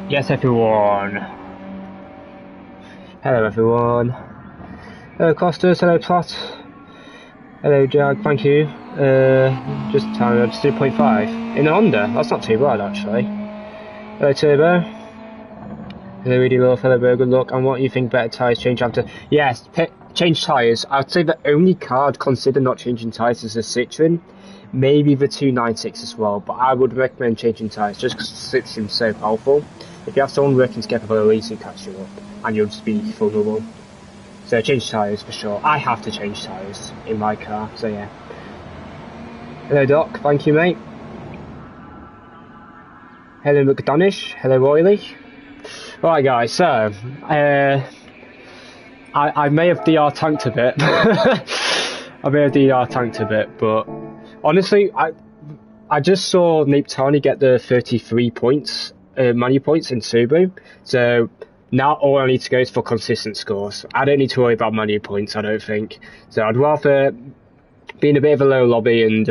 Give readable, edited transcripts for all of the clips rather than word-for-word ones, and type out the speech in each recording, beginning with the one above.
Yes, everyone. Hello, everyone. Hello, Costas. Hello, Plot. Hello, Jag. Thank you. Just time. Just 2.5 in a Honda. That's not too bad, actually. Hello, Turbo. Hello, Reedy Love. Hello, Bro. Good luck. And what do you think? Better tyres change after? Yes, change tyres. I'd say the only car I'd consider not changing tyres is a Citroen. Maybe the 296 as well, but I would recommend changing tyres just because the Citroen's so powerful. If you have someone working together for a race, it catch you up, and you'll just be vulnerable. So change tyres for sure. I have to change tyres in my car, so yeah. Hello Doc, thank you mate. Hello McDonish, hello Royley. Right guys, so, I may have DR tanked a bit. I may have DR tanked a bit, but honestly, I just saw Niptani get the 33 points, money points in Subaru, so now all I need to go is for consistent scores. I don't need to worry about money points, I don't think. So I'd rather be in a bit of a low lobby and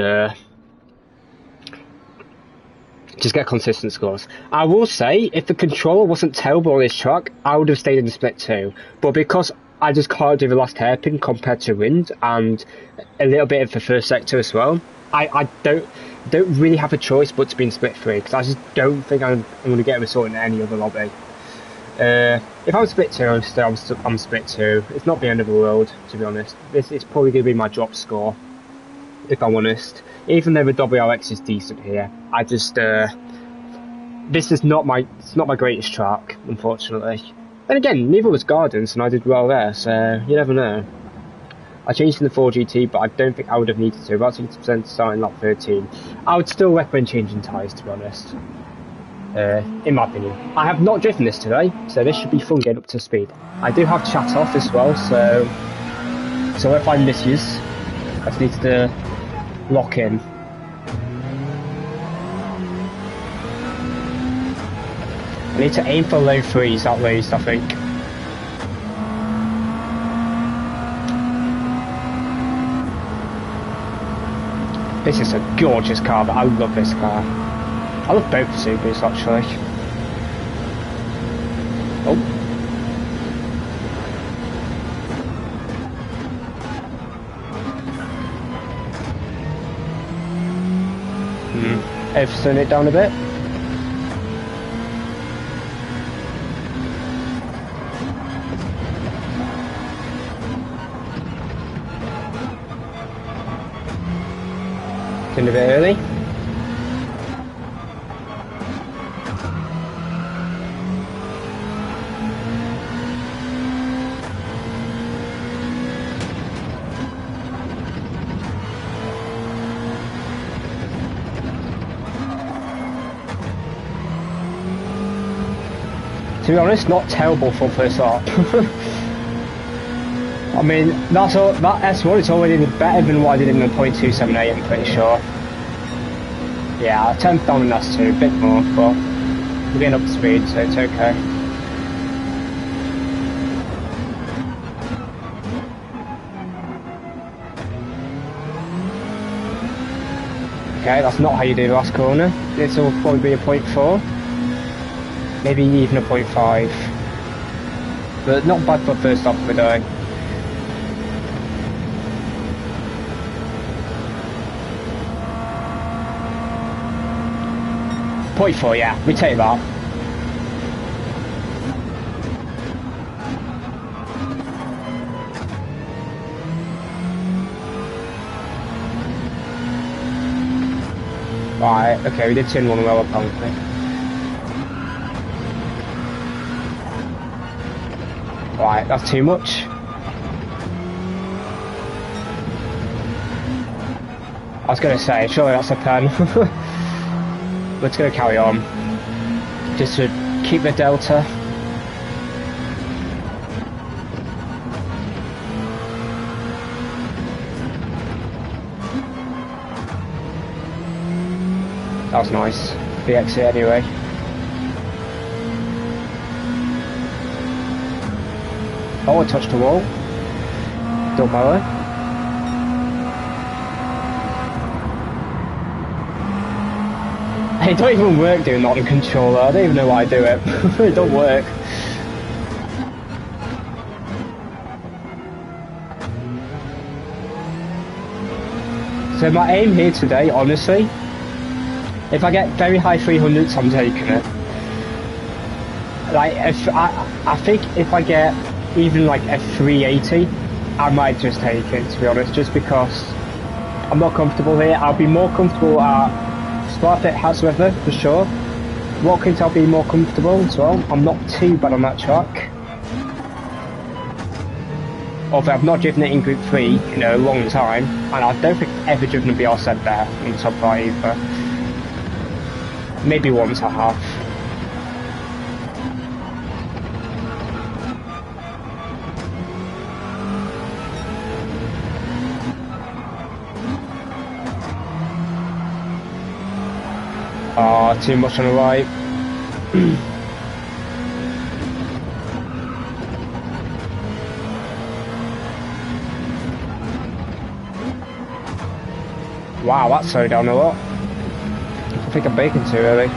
just get consistent scores. I will say, if the controller wasn't terrible on this track, I would have stayed in the split too. But because I just can't do the last hairpin compared to wind and a little bit of the first sector as well, I don't really have a choice but to be in split 3 because I just don't think I'm going to get a result in any other lobby. If I'm split 2, I'm split 2. It's not the end of the world, to be honest. It's probably going to be my drop score, if I'm honest. Even though the WRX is decent here, I just this is not my greatest track, unfortunately. And again, neither was Gardens, and I did well there, so you never know. I changed in the 4GT, but I don't think I would have needed to. About 60% starting lap 13. I would still recommend changing tyres, to be honest. In my opinion. I have not driven this today, so this should be fun getting up to speed. I do have chat off as well, so if I miss you, I just need to lock in. I need to aim for low 3s at least, I think. This is a gorgeous car, but I love this car. I love both the Subarus actually. Oh. I've slowed it down a bit. Getting a bit early. To be honest, not terrible for first lap. I mean, that S1 is already better than what I did in the .278, I'm pretty sure. Yeah, 10th down in S2, a bit more, but we're getting up to speed, so it's okay. Okay, that's not how you do the last corner. This will probably be a .4. Maybe even a .5. But not bad for first lap of the day. .4, yeah, we take that. Right, okay, we did turn one well apparently. Right, that's too much. I was going to say, surely that's a pen. Let's go carry on. Just to keep the delta. That was nice. The exit anyway. Oh, I touched the wall. Don't matter. It don't even work doing that on a controller. I don't even know why I do it. It don't work. So my aim here today, honestly, if I get very high 300s, I'm taking it. Like, if I think if I get even like a 380, I might just take it, to be honest, just because I'm not comfortable here. I'll be more comfortable at Sparfit Hatsweather, for sure. Watkins, I'll be more comfortable as well. I'm not too bad on that track. Although I've not driven it in Group 3 in a long time, and I don't think I've ever driven a BRZ there on the top right either. Maybe once I have. Oh, too much on the right. Wow, that slowed down a lot. I think I'm braking too early.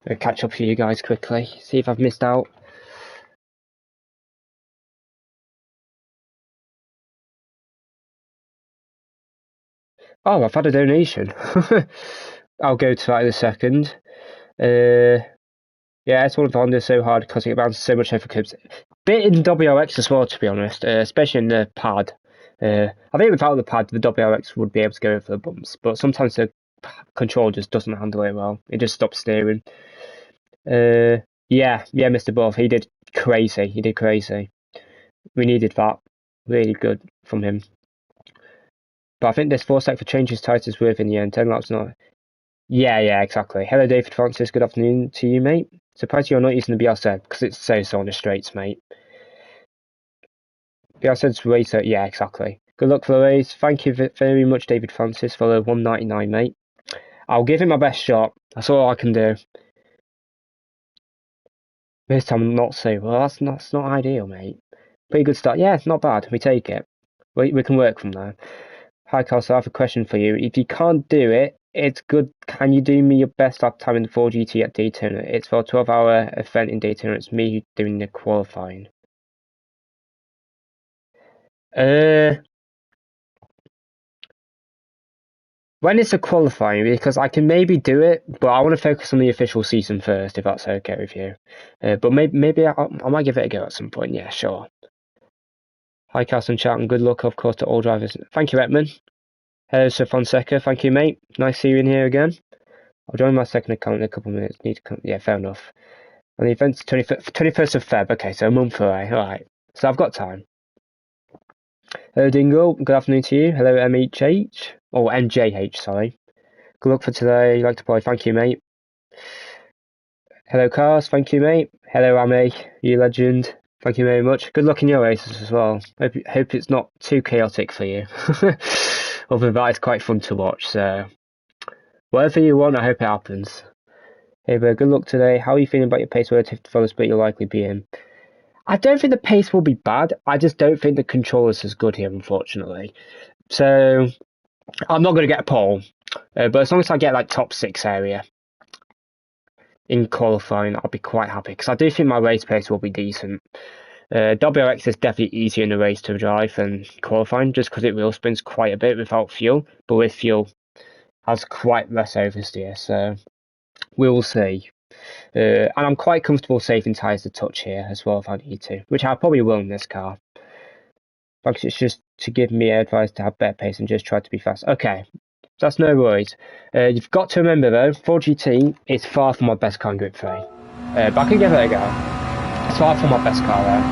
I'll catch up for you guys quickly, see if I've missed out. Oh, I've had a donation. I'll go to that in a second. Yeah, S1 Honda is so hard because it bounces so much over clips. Bit in WRX as well, to be honest, especially in the pad. I think without the pad, the WRX would be able to go over the bumps, but sometimes the control just doesn't handle it well. It just stops steering. Yeah, Mr. Buff, he did crazy. He did crazy. We needed that. Really good from him. But I think this foresight for changes titles worth in the end. 10 laps not. Yeah, exactly. Hello, David Francis. Good afternoon to you, mate. Surprised you're not using the BRZ because it's so on the straights, mate. BRZ's racer. Yeah, exactly. Good luck for the race. Thank you very much, David Francis, for the 199, mate. I'll give it my best shot. That's all I can do. This time, not so well. That's not ideal, mate. Pretty good start. Yeah, it's not bad. We take it. We can work from there. Hi, Carl. So I have a question for you. If you can't do it, it's good. Can you do me your best lap time in the 4GT at Daytona? It's for a 12-hour event in Daytona. It's me doing the qualifying. When it's a qualifying, because I can maybe do it, but I want to focus on the official season first, if that's okay with you. But maybe I might give it a go at some point. Yeah, sure. Hi, Carson Chat, and good luck, of course, to all drivers. Thank you, Edmund. Hello, Sir Fonseca. Thank you, mate. Nice to see you in here again. I'll join my second account in a couple of minutes. Need to come. Yeah, fair enough. And the event's 21st of Feb. Okay, so a month away. All right. So I've got time. Hello, Dingle. Good afternoon to you. Hello, MHH. Or MJH, sorry. Good luck for today. You like to play. Thank you, mate. Hello, Cars. Thank you, mate. Hello, Ame. You legend. Thank you very much. Good luck in your races as well. Hope it's not too chaotic for you. Other than that, it's quite fun to watch. So, whatever you want, I hope it happens. Hey, but good luck today. How are you feeling about your pace relative to the split you'll likely be in? I don't think the pace will be bad. I just don't think the controller's as good here, unfortunately. So, I'm not going to get a pole. But as long as I get like top 6 area in qualifying, I'll be quite happy. Because I do think my race pace will be decent. WRX is definitely easier in the race to drive than qualifying, just because it wheel spins quite a bit without fuel. But with fuel, has quite less oversteer. So, we will see. And I'm quite comfortable saving tyres a touch here as well if I need to, which I probably will in this car. Because it's just to give me advice to have better pace and just try to be fast. Okay, that's no worries. You've got to remember though, 4GT is far from my best car in Gr3. But I can give it a go. It's far from my best car though.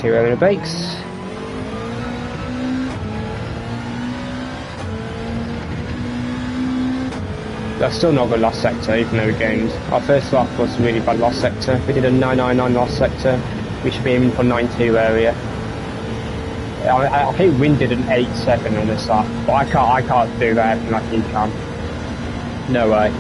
Too early in the brakes. That's still not good last sector, even though we gained. Our first lap was a really bad last sector. We did a 999 last sector. We should be aiming for 92 area. I think Win did an 87 on this lap, but I can't do that like he can. No way.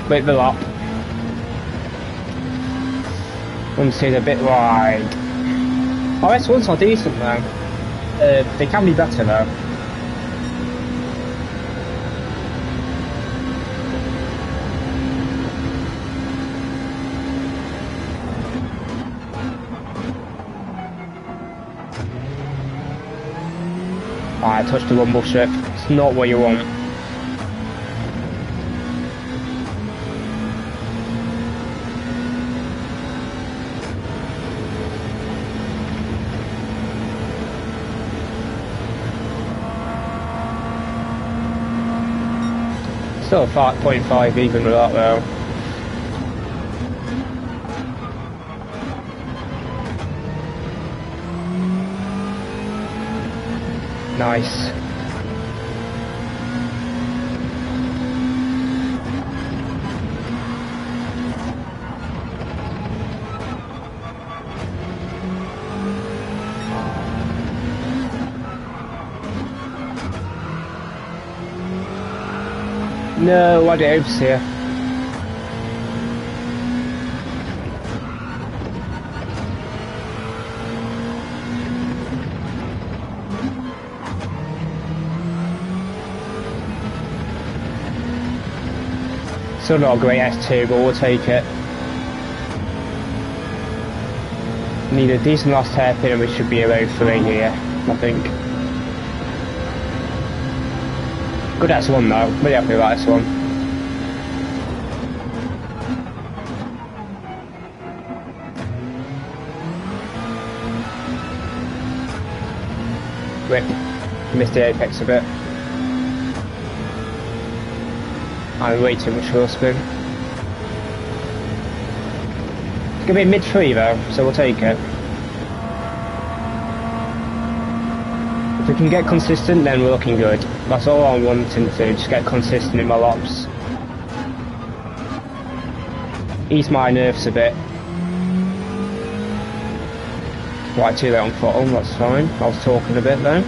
Bit the lap. Unseat a bit wide. Oh, S1s are decent though. They can be better though. I touched the rumble strip. It's not what you want. Still 5.5 even with that though. Nice. No, I did oops here. Still not a great S2, but we'll take it. Need a decent last hairpin and we should be around 3 here, I think. Good S1 though, really happy with that S1. Rip, missed the apex a bit. I'm way too much for spin. It's going to be mid 3 though, so we'll take it. If we can get consistent, then we're looking good. That's all I'm wanting to do, just get consistent in my laps. Ease my nerves a bit. Right, too late on throttle, that's fine. I was talking a bit though.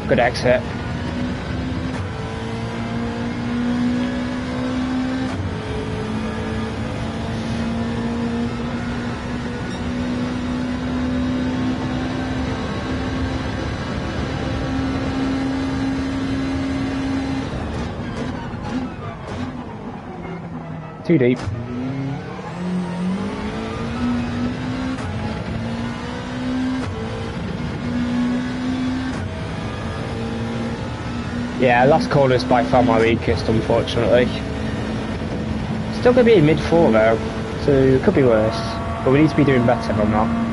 Good exit. Too deep. Yeah, last corner is by far my weakest, unfortunately. Still going to be in mid 4 though, so it could be worse. But we need to be doing better than that.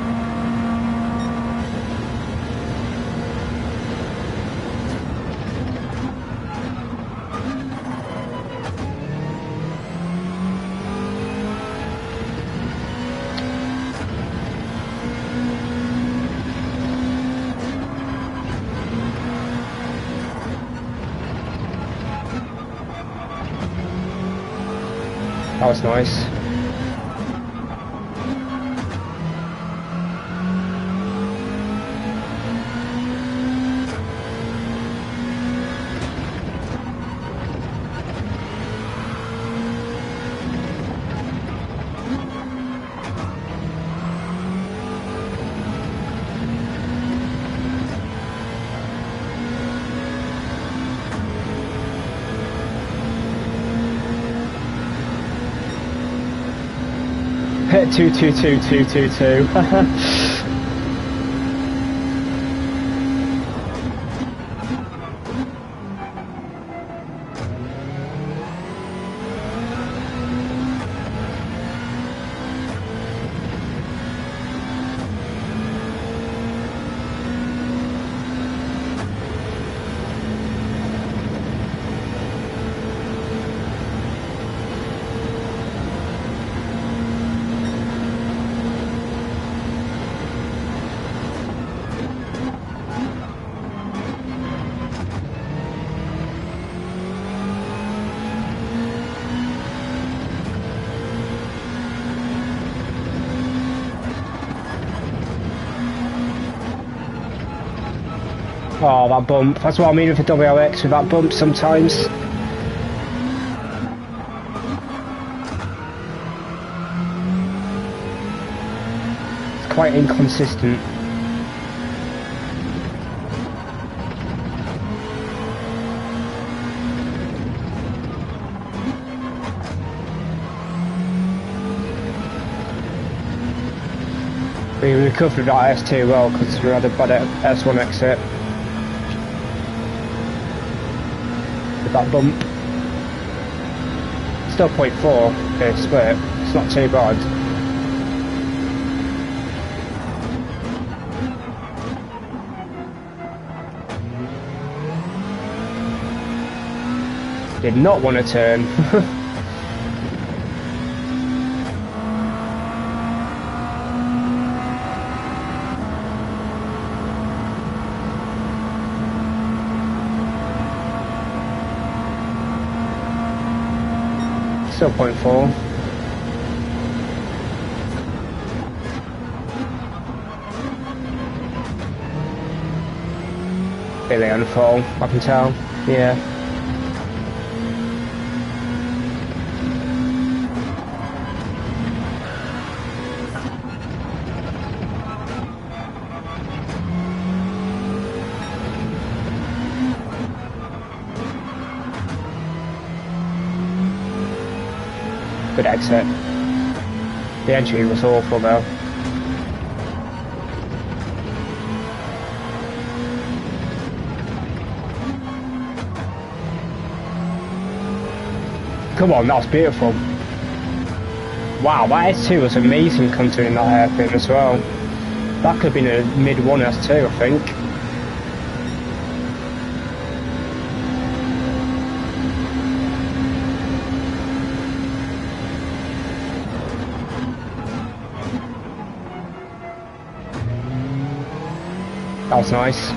That was nice. 222. Oh, that bump. That's what I mean with the WRX, with that bump sometimes. It's quite inconsistent. We recovered that S2 well because we had a bad S1 exit. That bump. Still 0.4 per split, it's not too bad. Did not want to turn. Still 0.4. Really on fall, I can tell. Yeah. Good exit. The entry was awful though. Come on, that was beautiful. Wow, that S2 was amazing considering that hairpin as well. That could have been a mid-1 S2, I think. That was nice.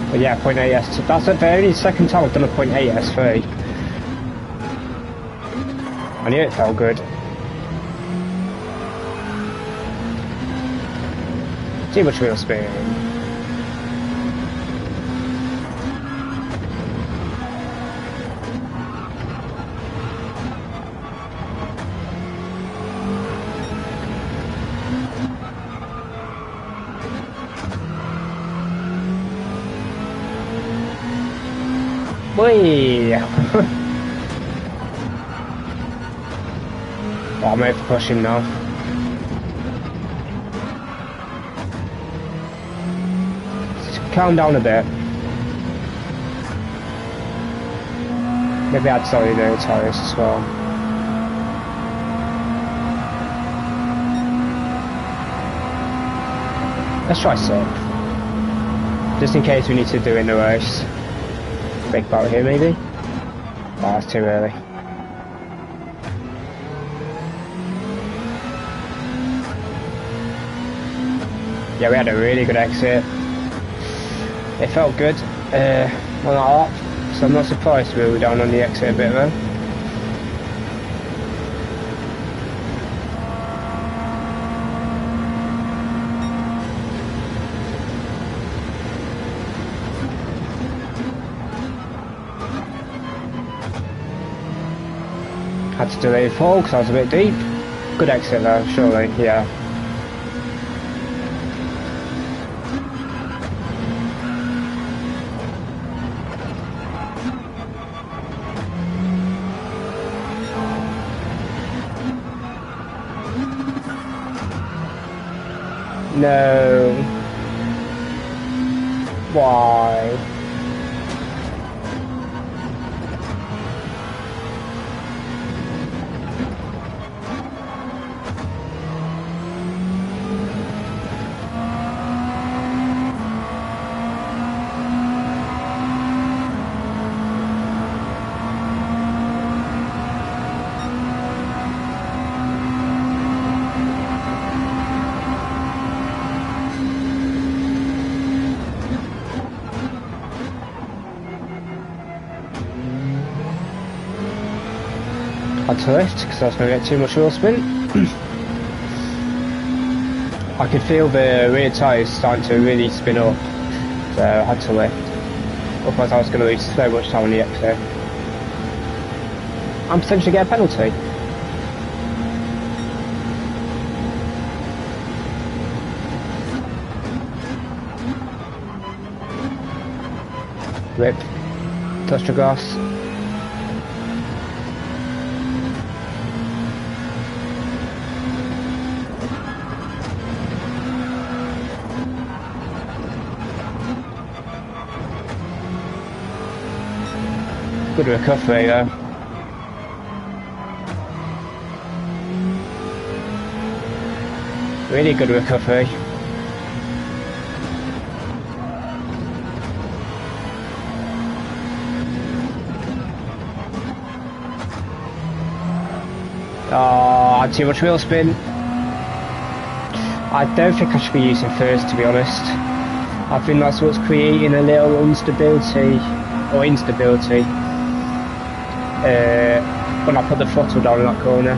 But yeah, 0.8S. That's the only second time I've done a 0.8 S3. I knew it felt good. Too much wheel spin. Whee! Oh, I'm out for pushing now. Calm down a bit. Maybe add solid air tyres as well. Let's try 6th. Just in case we need to do it in the race. Big battle here maybe? Oh, that's too early. Yeah, we had a really good exit. It felt good on that lap, so I'm not surprised we were down on the exit a bit though. Had to delay the fall because I was a bit deep. Good exit though, surely, yeah. No. Why? Had to lift because I was going to get too much wheel spin. I could feel the rear tyres starting to really spin up, so I had to lift. Otherwise I was going to lose so much time on the exit. And potentially get a penalty. Rip. Touched the grass. Good recovery though. Really good recovery. Oh, I had too much wheel spin. I don't think I should be using first, to be honest. I think that's what's creating a little instability when I put the throttle down in that corner,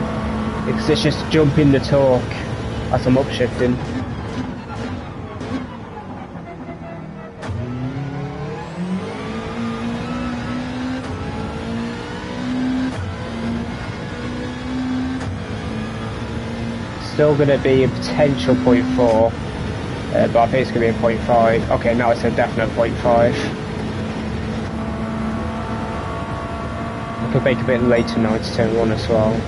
because it's just jumping the torque as I'm upshifting. Still going to be a potential 0.4, but I think it's going to be a 0.5. Okay, now it's a definite 0.5. I could make a bit later now to turn 1 as well.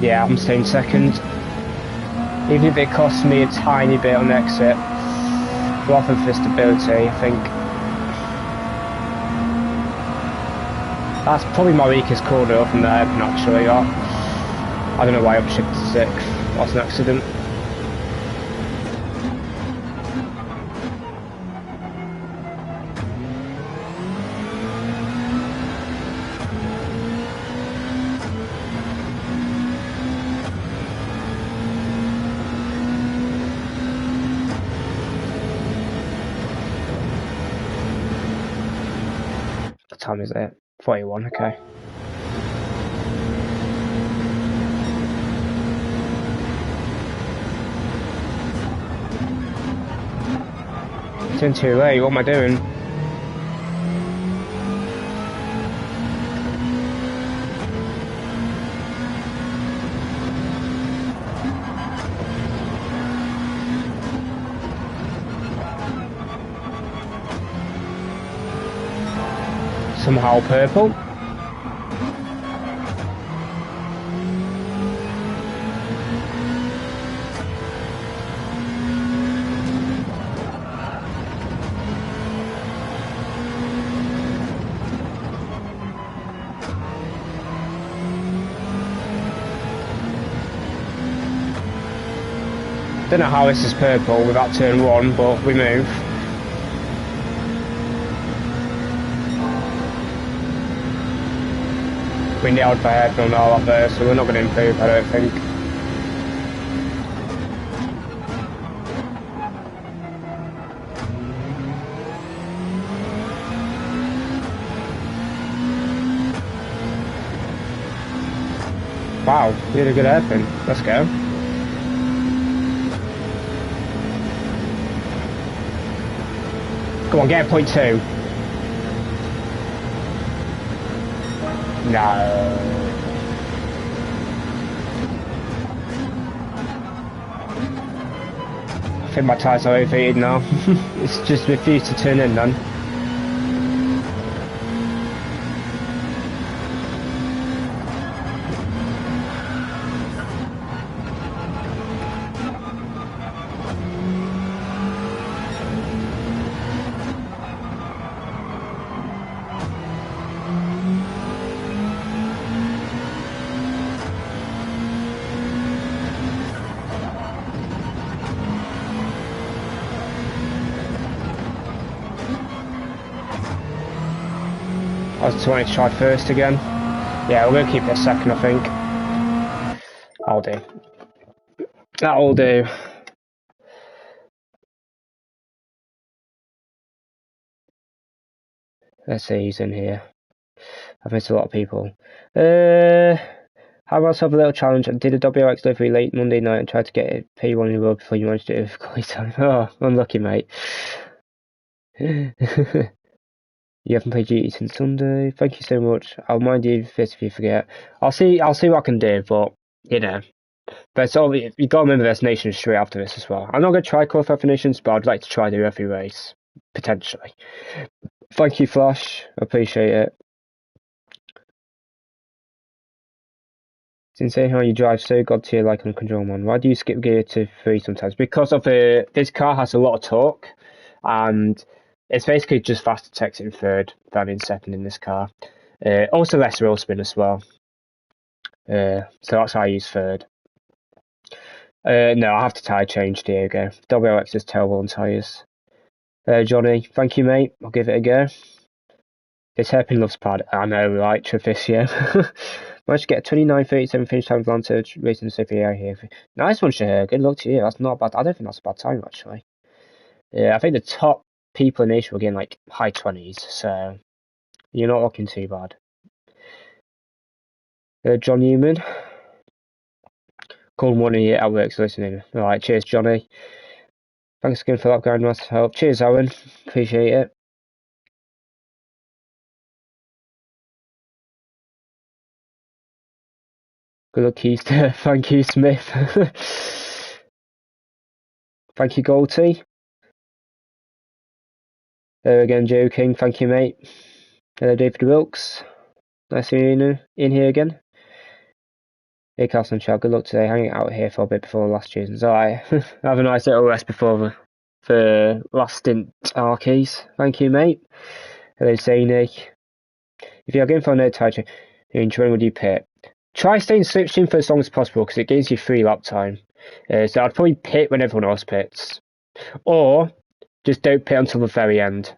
Yeah, I'm staying second. Even if it costs me a tiny bit on the exit, rather for stability, I think that's probably my weakest corner up from there, actually. I don't know why I upshifted to 6. That's an accident. What time is it? 41, okay. It's too late, what am I doing? Somehow purple. Don't know how this is purple without turn 1, but we move. We nailed for hairpin on all of there, so we're not going to improve, I don't think. Wow, you had a good hairpin. Let's go. Come on, get a point 2. No. I think my tyres are overheated now. It's just refused to turn in then. I was wanting to try first again. Yeah, we're going to keep it a second, I think. I'll do. That'll do. Let's see who's in here. I've missed a lot of people. How about have a little challenge? I did a WX delivery late Monday night and tried to get it P1 in the world before you managed to do it with time. Oh, unlucky, mate. You haven't played GT since Sunday. Thank you so much. I'll mind you this if you forget. I'll see what I can do, but you know. But it's all, you got to remember there's nations straight after this as well. I'm not going to try qualify for nations, but I'd like to try do every race potentially. Thank you, Flash. I appreciate it. It's insane how you drive so god tier like on Control Man. Why do you skip gear to 3 sometimes? Because of this car has a lot of torque, and it's basically just faster to exit in 3rd than in 2nd in this car. Also less wheel spin as well. So that's how I use 3rd. No, I have to tyre change, Diego. WLX is terrible on tyres. Johnny, thank you, mate. I'll give it a go. This hairpin loves pad. I know, right, Traficio. Managed to get a 29.37 finish time Atlanta racing the CPA here. Nice one, Shahir. Good luck to you. That's not bad. I don't think that's a bad time, actually. Yeah, I think the top people in Asia were getting like high 20s, so you're not looking too bad. John Newman. Call money at work, so listening. Alright, cheers, Johnny. Thanks again for that grandmaster help. Cheers, Owen. Appreciate it. Good luck, Keister. Thank you, Smith. Thank you, Goldie. There again, Joe King. Thank you, mate. Hello, David Wilkes. Nice seeing you in here again. Hey, Carson Child. Good luck today. Hanging out here for a bit before the last season. Alright. Have a nice little rest before the last stint, Arkeys. Thank you, mate. Hello, Zany. If you're going for no tie change, when would you pit? Try staying slipstream for as long as possible because it gives you free lap time. So I'd probably pit when everyone else pits. Or just don't pit until the very end.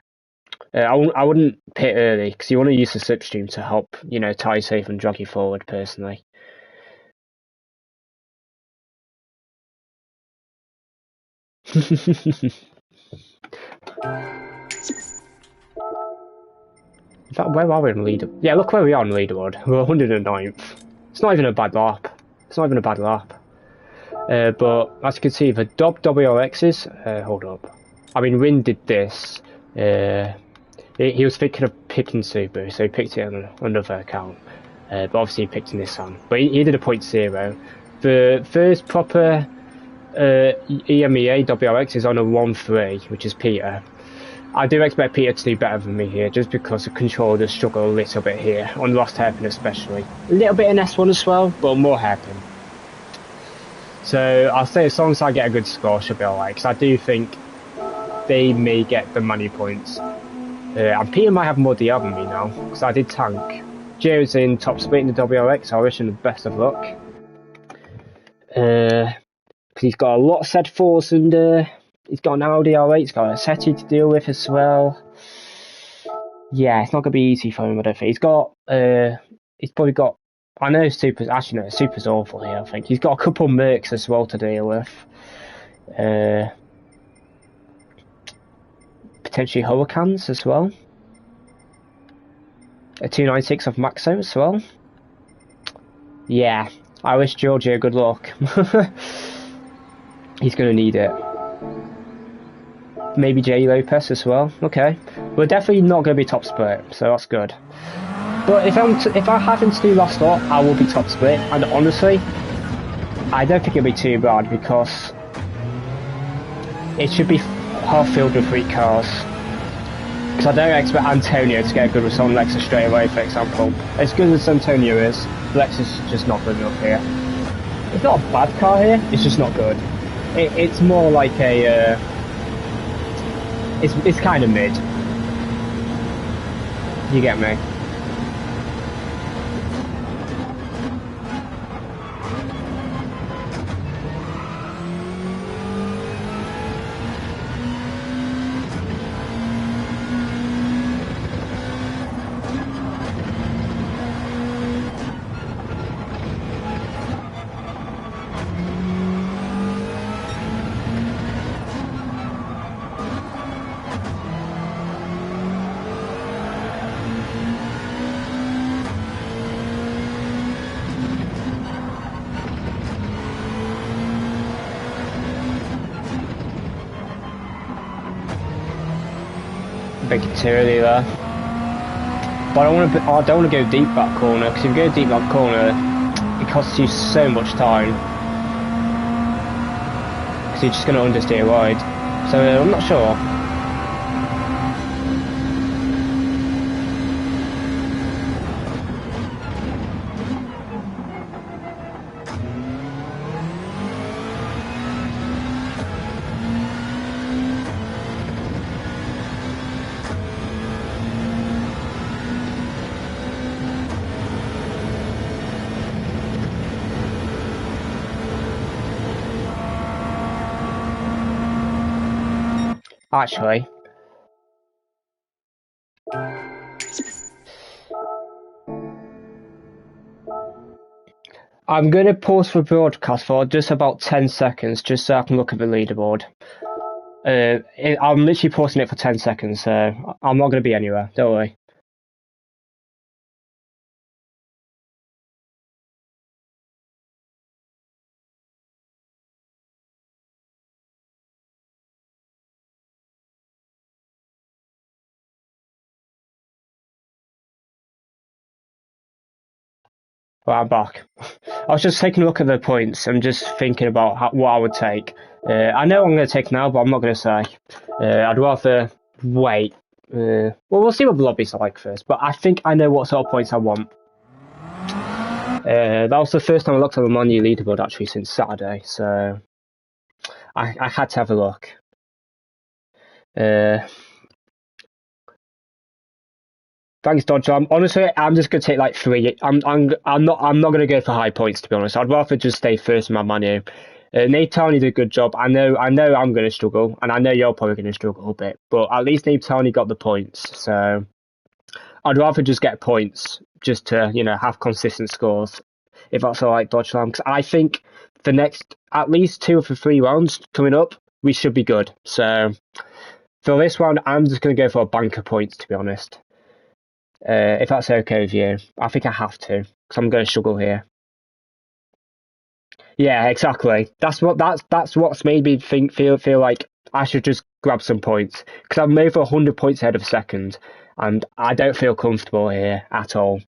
I wouldn't pit early because you want to use the slipstream to help, tie safe and drag you forward personally. In fact, where are we on the leader? Yeah, look where we are on the leaderboard. We're 109th. It's not even a bad lap. But as you can see, the WRXs, hold up. I mean, Rin did this. He was thinking of picking Subaru, so he picked it on another account. But obviously he picked Nissan. But he did a 0.0. The first proper EMEA WRX is on a 1.3, which is Peter. I do expect Peter to do better than me here, just because the controller does struggle a little bit here, on the last hairpin especially. A little bit in S1 as well, but more hairpin. So I'll say as long as I get a good score, I should be alright, because I do think they may get the money points. And Peter might have more DR than me now, because I did tank. Joe's in top split in the WRX, so I wish him the best of luck. because he's got a lot of set fours and he's got an Audi R8, he's got a SETI to deal with as well. Yeah, it's not going to be easy for him, I don't think. He's probably got, I know Super's, actually no, Super's awful here, I think. He's got a couple of Mercs as well to deal with. Potentially Hurricanes as well. A 296 of Maxo as well. Yeah, I wish Giorgio good luck. He's going to need it. Maybe J Lopez as well. Okay, we're definitely not going to be top split, so that's good. But if I happen to do last stop, I will be top split. And honestly, I don't think it'll be too bad because it should be half filled with 3 cars. Because I don't expect Antonio to get a good result on Lexus straight away, for example. As good as Antonio is, Lexus is just not good enough here. It's not a bad car here, it's just not good. It's more like a... It's kind of mid. You get me? Big too early there. But I don't want to go deep that corner, because if you go deep that corner, it costs you so much time. Because you're just going to understeer wide. So I'm not sure. Actually, I'm going to pause for broadcast for just about 10 seconds, just so I can look at the leaderboard. I'm literally pausing it for 10 seconds, so I'm not going to be anywhere, don't worry. Well, I'm back. I was just taking a look at the points and just thinking about what I would take. I know what I'm going to take now, but I'm not going to say. I'd rather wait. Well, we'll see what the lobbies are like first, but I think I know what sort of points I want. That was the first time I looked at the menu leaderboard actually since Saturday, so I had to have a look. Thanks, Dodge. Honestly, I'm just gonna take like 3. I'm not gonna go for high points, to be honest. I'd rather just stay first in my menu. Nate Tarney did a good job. I know I'm gonna struggle, and I know you're probably gonna struggle a bit, but at least Nate Tarney got the points. So I'd rather just get points, just to have consistent scores. If that's all right, Dodge Lamb, because I think the next at least 2 of the 3 rounds coming up, we should be good. So for this round, I'm just gonna go for a bank of points, to be honest. If that's okay with you. I think I have to, because I'm going to struggle here. Yeah, exactly. That's what's made me feel like I should just grab some points, because I'm over 100 points ahead of second, and I don't feel comfortable here at all.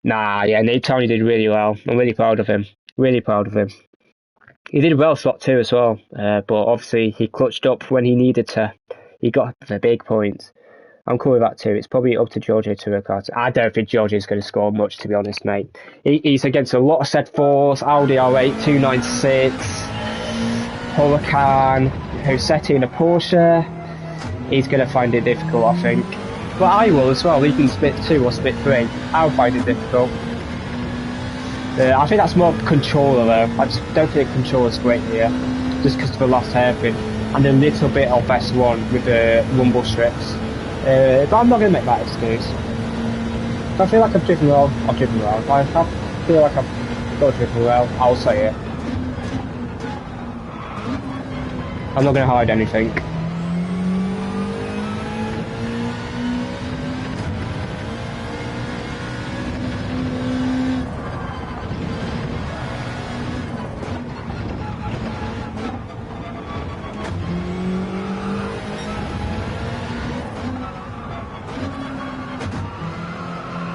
Nah, yeah, Nate Tony did really well. I'm really proud of him. Really proud of him. He did well slot 2 as well, but obviously he clutched up when he needed to. He got the big points. I'm cool with that too. It's probably up to Giorgio to work out. I don't think Giorgio's going to score much, to be honest, mate. He's against a lot of set 4s, Audi R8, 296, Huracan, Hosetti in a Porsche. He's going to find it difficult, I think. But I will as well. He can split 2 or split 3. I'll find it difficult. I think that's more controller though. I just don't think controller's great here, just because of the last hairpin and a little bit of S1 with the rumble strips. But I'm not going to make that excuse. If I feel like I've driven well, I've driven well. If I feel like I've not driven well, I'll say it. I'm not going to hide anything.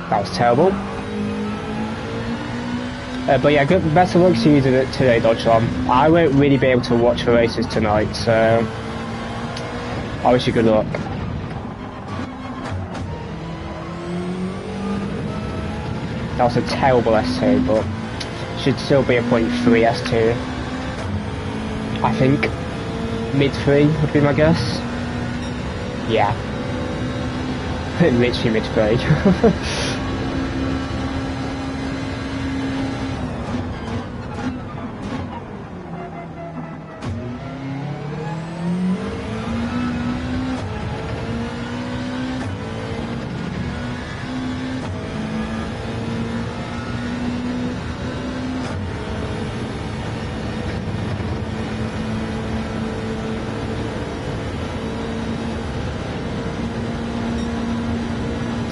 That was terrible. But yeah, better luck to you today, Dodgelon. I won't really be able to watch the races tonight, so I wish you good luck. That was a terrible S2, but should still be a 0.3 S2. I think mid-3 would be my guess. Yeah. Literally mid-3.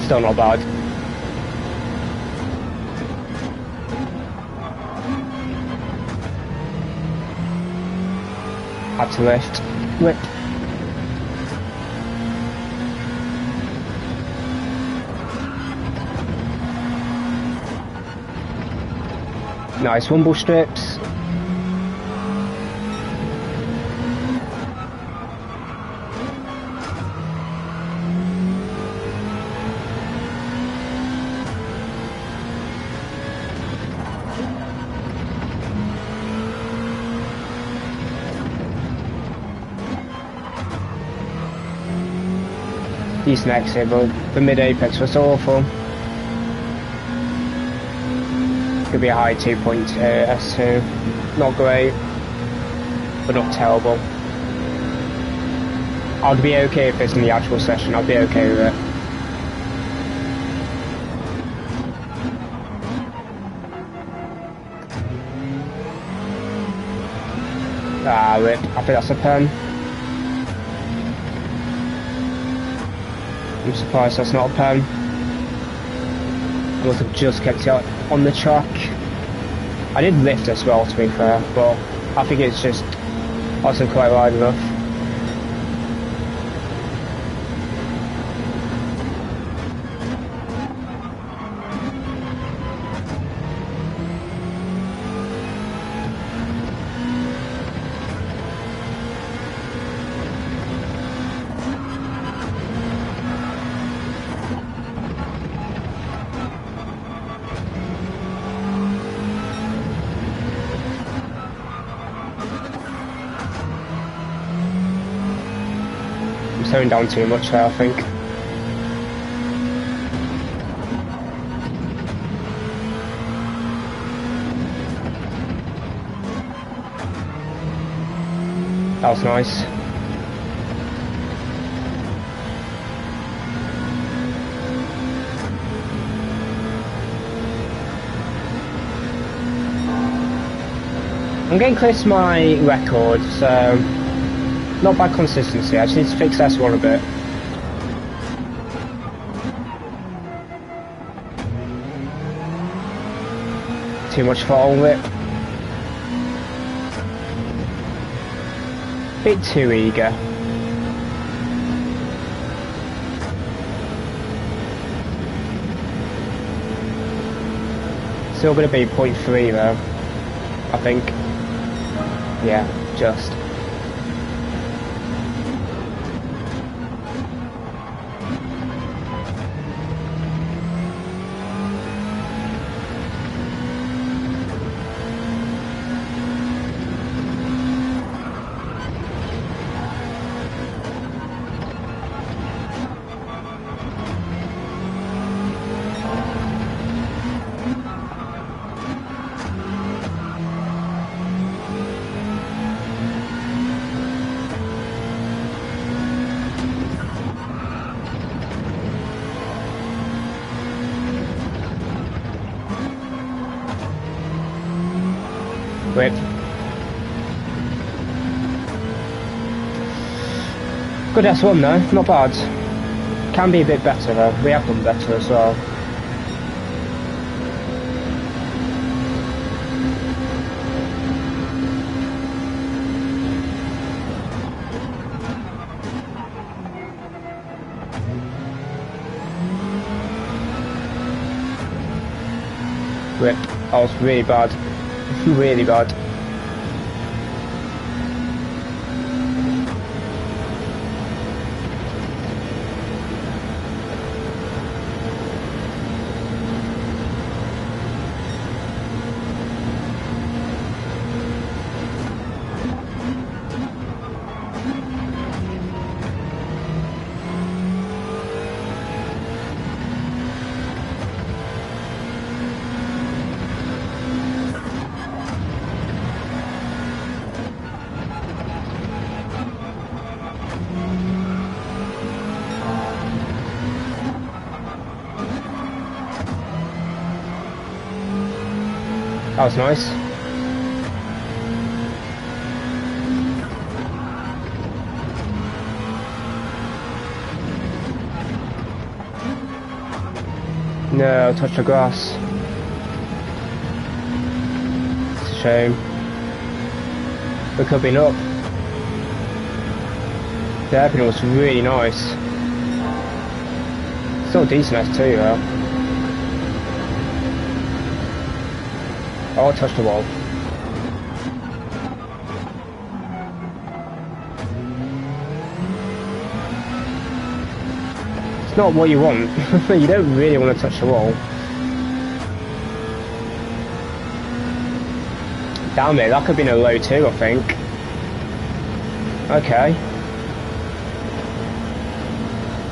Still not bad. Had to lift. Whip. Nice rumble strips. Decent exit, but the mid-apex was awful. Could be a high 2.2 S2. Not great, but not terrible. I'd be okay if it's in the actual session, I'd be okay with it. Ah, rip. I think that's a pen. I'm surprised that's not a pen. I must have just kept it on the track. I did lift as well, to be fair, but I think it's just wasn't quite wide enough. Slowing down too much there, I think. That was nice. I'm getting close to my record, so not bad consistency. I just need to fix S1 a bit. Too much throttle whip. Bit too eager. Still going to be 0.3 though, I think. Yeah, just. Whip. Good S1 though, not bad. Can be a bit better though, we have done better as well. Whip. That was really bad. Really bad. That was nice. No, touch the grass. It's a shame. We could have been up. The airpin was really nice. Still decent S2 though. Oh, touch the wall. It's not what you want. You don't really want to touch the wall. Damn it, that could have been a low 2, I think. Okay.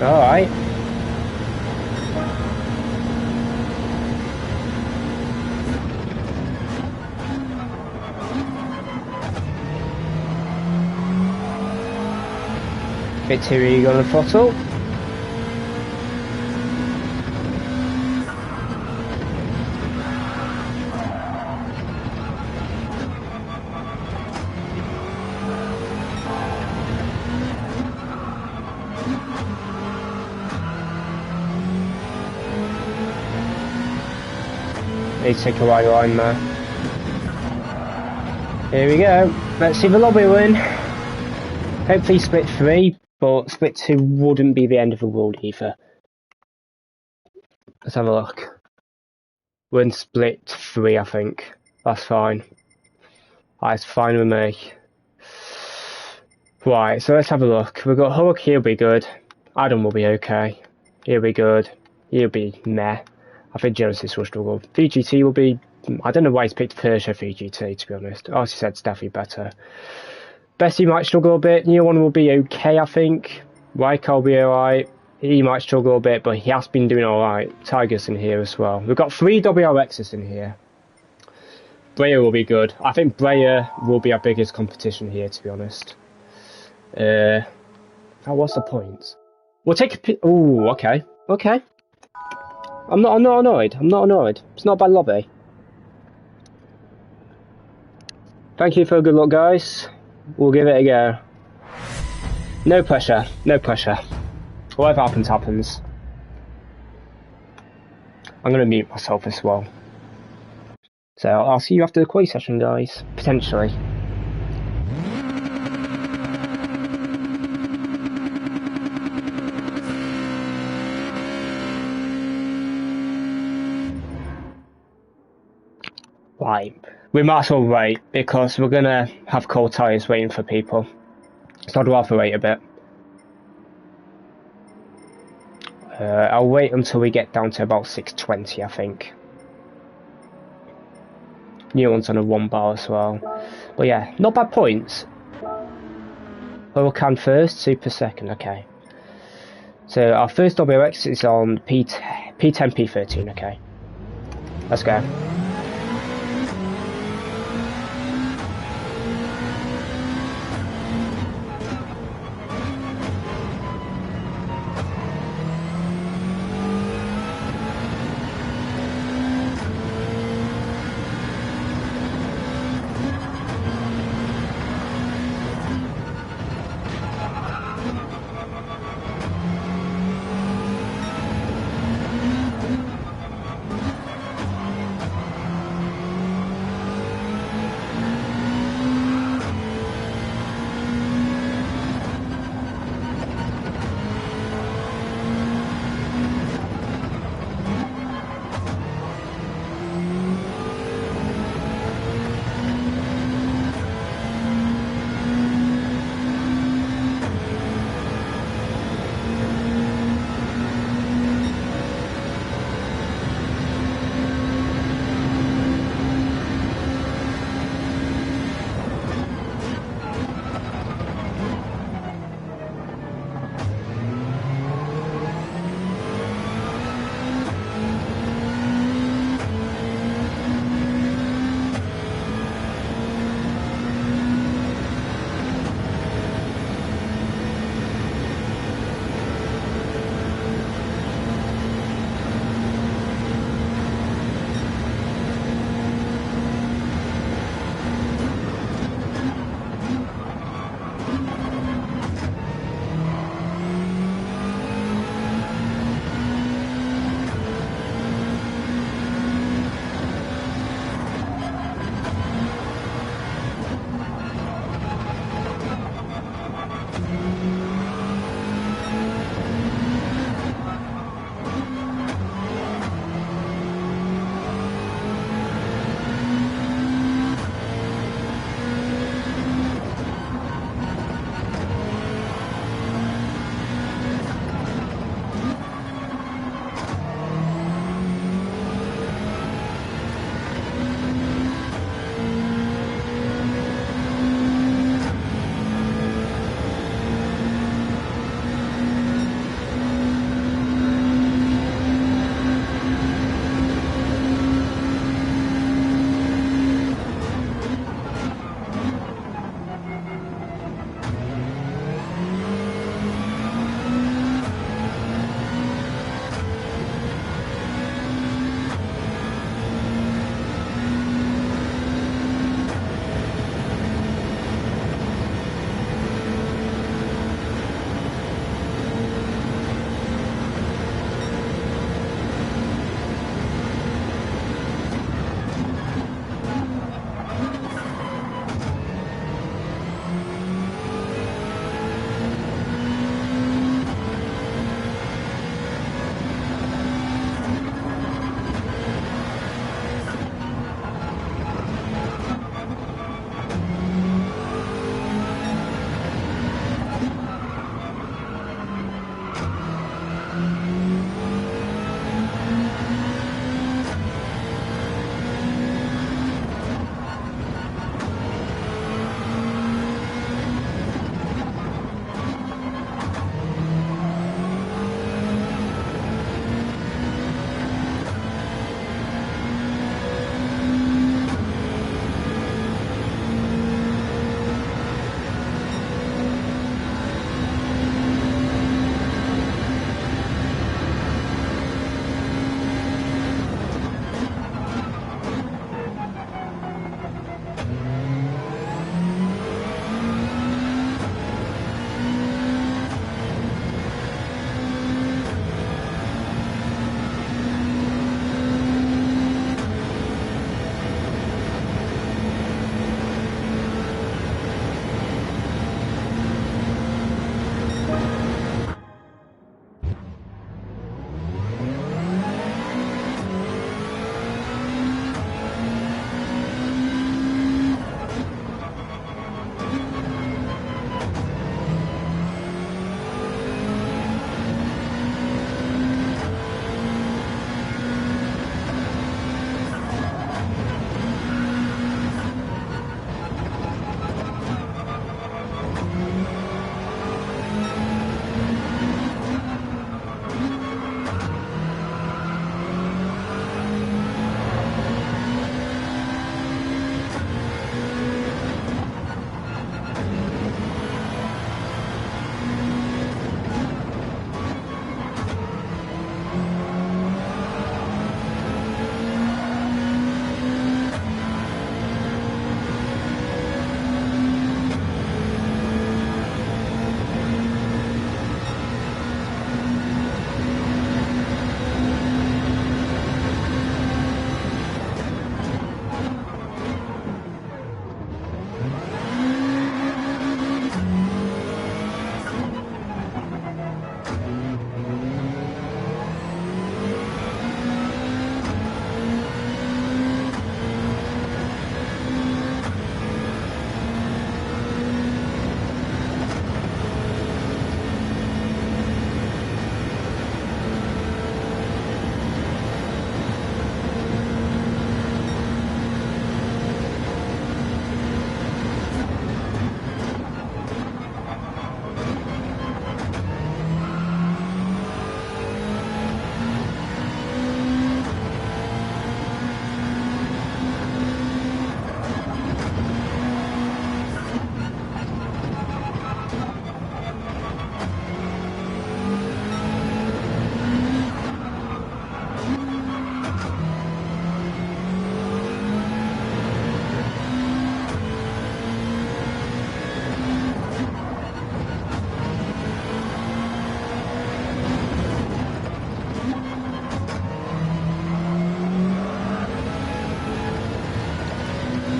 Alright. Bit too eager on the throttle. Need to take a wide line there. Here we go. Let's see the lobby win. Hopefully split 3. But split 2 wouldn't be the end of the world either. Let's have a look. We're in split 3, I think. That's fine. That's fine with me. Right, so let's have a look. We've got Hulk, he'll be good. Adam will be okay. He'll be good. He'll be meh. I think Genesis will struggle. VGT will be... I don't know why he's picked Persia VGT, to be honest. As you said, it's definitely better. Bessie might struggle a bit. New one will be okay, I think. Wyke will be alright. He might struggle a bit, but he has been doing alright. Tiger's in here as well. We've got 3 WRXs in here. Breyer will be good. I think Breyer will be our biggest competition here, to be honest. What's the point? We'll take a... Ooh, okay. Okay. I'm not annoyed. I'm not annoyed. It's not a bad lobby. Thank you for a good look, guys. We'll give it a go. No pressure. No pressure. Whatever happens, happens. I'm going to mute myself as well. So I'll see you after the quali session, guys. Potentially. Right. We might as well wait, because we're going to have cold tyres waiting for people. So I'd rather wait a bit. I'll wait until we get down to about 6:20, I think. New one's on a 1 bar as well. But yeah, not bad points. Oil can first, 2 per second, okay. So our first WX is on P10, P13, okay. Let's go.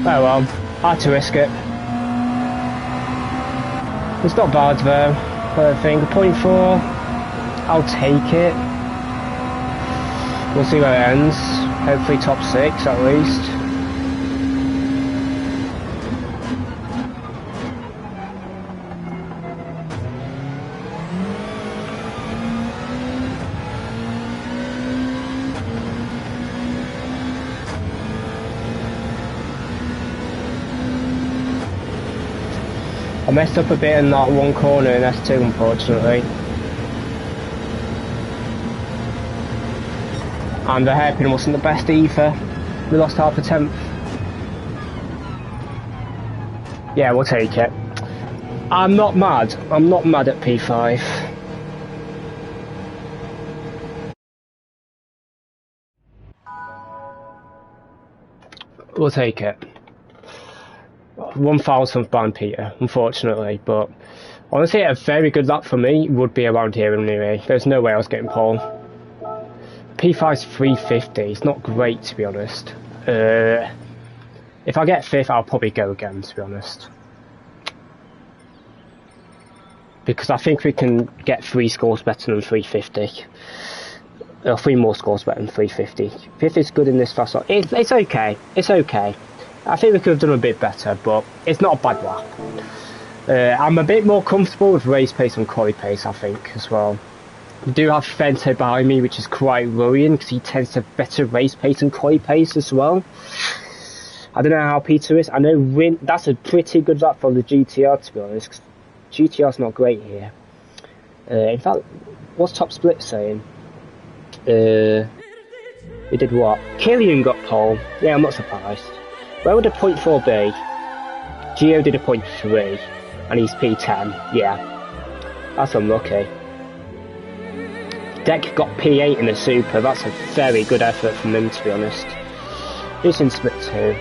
Oh well, I had to risk it. It's not bad though, I think. 0.4, I'll take it. We'll see where it ends. Hopefully top 6 at least. I messed up a bit in that one corner in S2 unfortunately. And the hairpin wasn't the best either. We lost half a tenth. Yeah, we'll take it. I'm not mad. I'm not mad at P5. We'll take it. 1,000th behind Peter, unfortunately, but honestly, a very good lap for me would be around here anyway. There's no way I was getting pole. P5's 350. It's not great, to be honest. If I get 5th, I'll probably go again, to be honest. Because I think we can get 3 scores better than 350. Or 3 more scores better than 350. 5th is good in this fast lap. It's okay. It's okay. I think we could have done a bit better, but it's not a bad lap. I'm a bit more comfortable with race pace and quali pace, I think, as well. We do have Fente behind me, which is quite worrying, because he tends to have better race pace and quali pace as well. I don't know how Peter is. I know that's a pretty good lap for the GTR, to be honest, because GTR's not great here. In fact, what's top split saying? He did what? Killian got pole. Yeah, I'm not surprised. Where would a 0.4 be? Gio did a 0.3, and he's P10. Yeah, that's unlucky. Deck got P8 in the Super. That's a very good effort from him, to be honest. He's in split 2.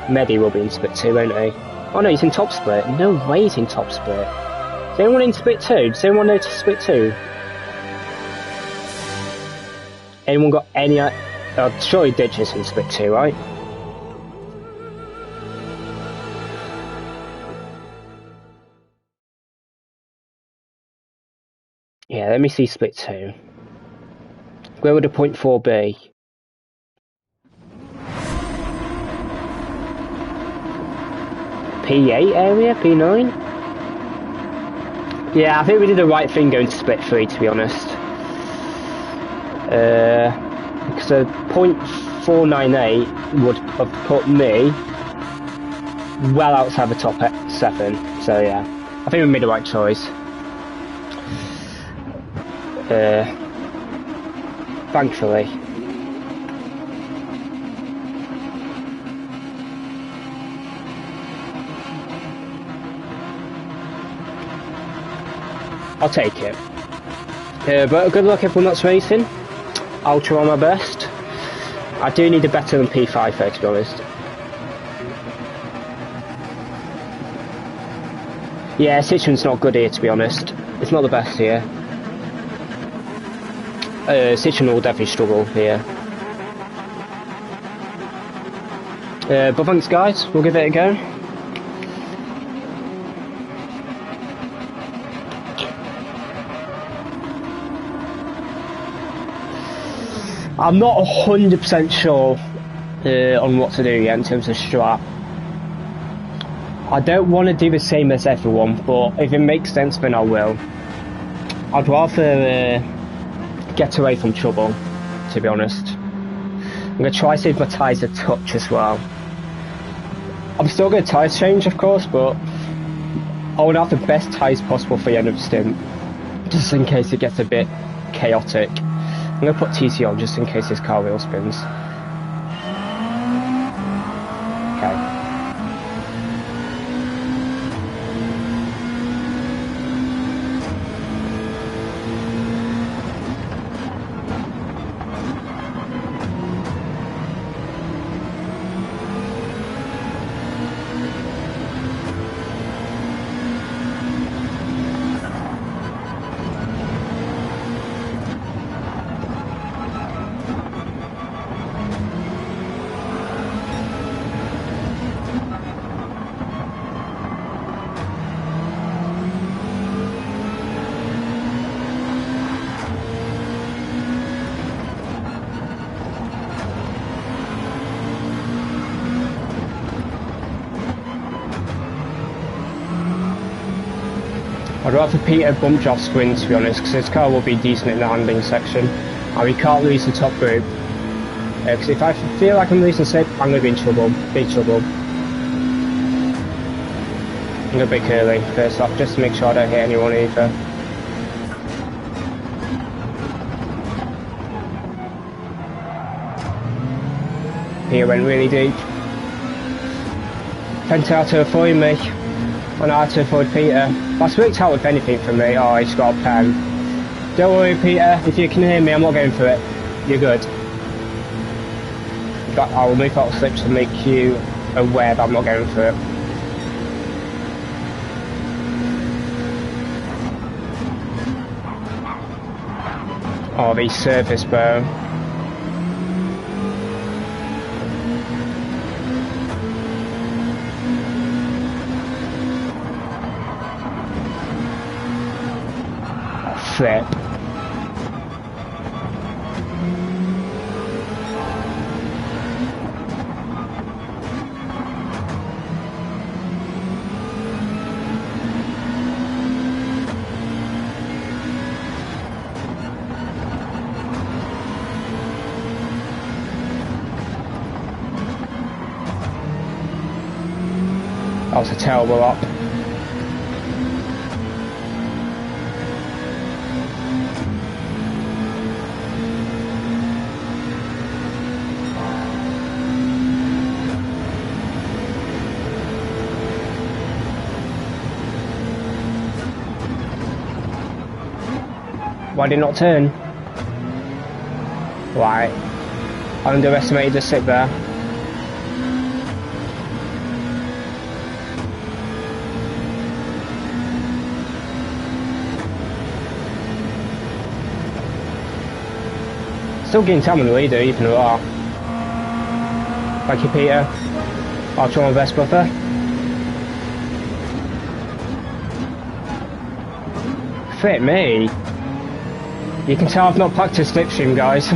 Medi will be in split 2, won't he? Oh no, he's in top split. No way he's in top split. Is anyone in split 2? Does anyone know to split 2? Anyone got any... surely Ditch is in split 2, right? Yeah, let me see split 2. Where would a 0.4 be? P8 area? P9? Yeah, I think we did the right thing going to split 3, to be honest. Because a 0.498 would have put me well outside the top 7. So yeah, I think we made the right choice. Thankfully. I'll take it. But good luck everyone that's racing. I'll try my best. I do need a better than P5 though, to be honest. Yeah, Citroen's not good here, to be honest. It's not the best here. Citroen will definitely struggle here. But thanks guys, we'll give it a go. I'm not 100% sure on what to do yet in terms of strat. I don't want to do the same as everyone, but if it makes sense then I will. I'd rather get away from trouble, to be honest. I'm going to try to save my tyres a touch as well. I'm still going to tyre change of course, but I want to have the best tyres possible for the end of the stint, just in case it gets a bit chaotic. I'm going to put TC on just in case this car wheel spins. Okay. I'd rather Peter bumped off sprint, to be honest, because his car will be decent in the handling section, and we can't lose the top group. Because if I feel like I'm losing slip, I'm going to be in trouble, big trouble. I'm going to brake early first off, just to make sure I don't hit anyone either. Peter went really deep. Penta had to avoid me, and I had to avoid Peter. That's worked out with anything for me. Oh, he's got a pen. Don't worry, Peter, if you can hear me, I'm not going for it. You're good. I will move out slips to make you aware that I'm not going for it. Oh, these surface, bro. Flip. That was a terrible up. Why did it not turn? Right. I underestimated the slip there. Still getting time on the leader, even though I. Thank you, Peter. I'll try my best, brother. Fit me. You can tell I've not practiced slipstream, guys.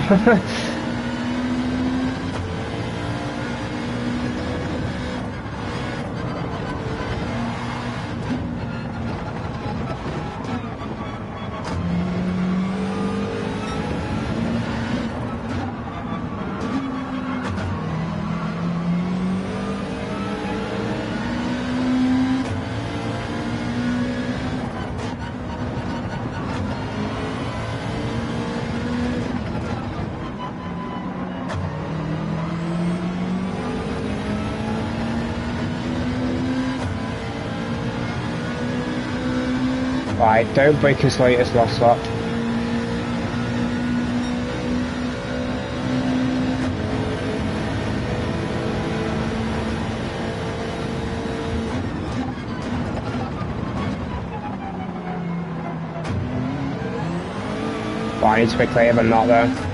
Right, don't break his latest last lap. Well, I need to be clear than that though.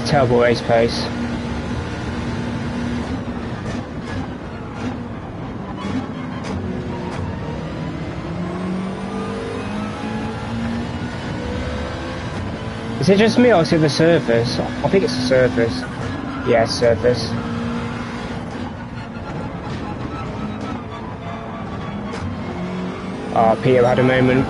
Terrible race pace. Is it just me or is it the surface? I think it's the surface. Yeah, surface. Oh, Peter had a moment.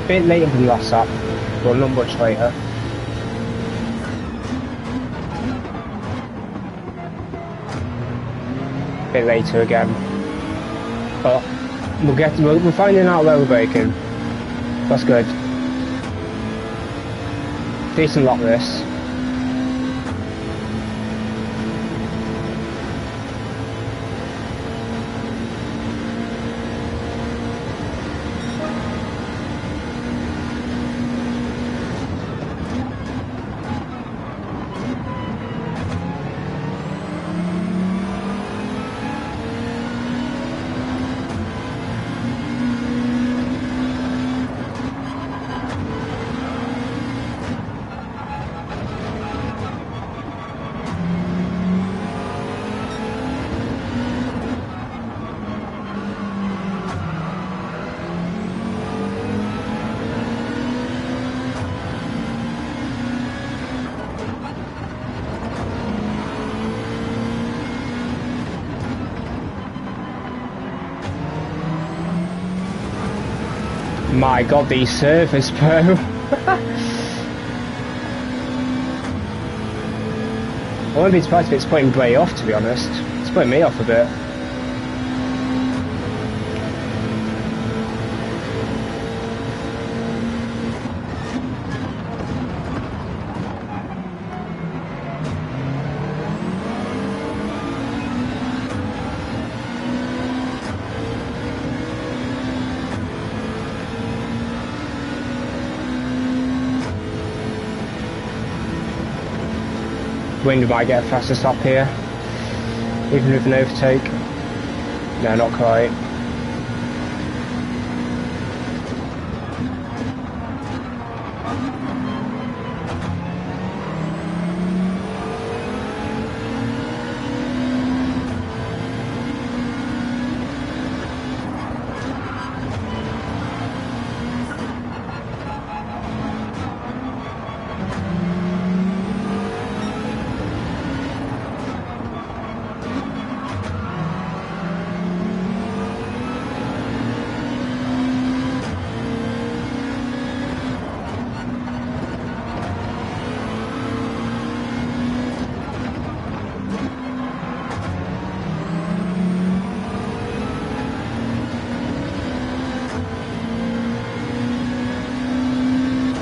Bit later than last lap, but not much later. Bit later again, but we're finding out where we're braking. That's good. Decent lap this. My god, these servers, bro. I wouldn't be surprised if it's putting Gray off, to be honest. It's putting me off a bit. Wind might get a faster stop here, even with an overtake. No, not quite.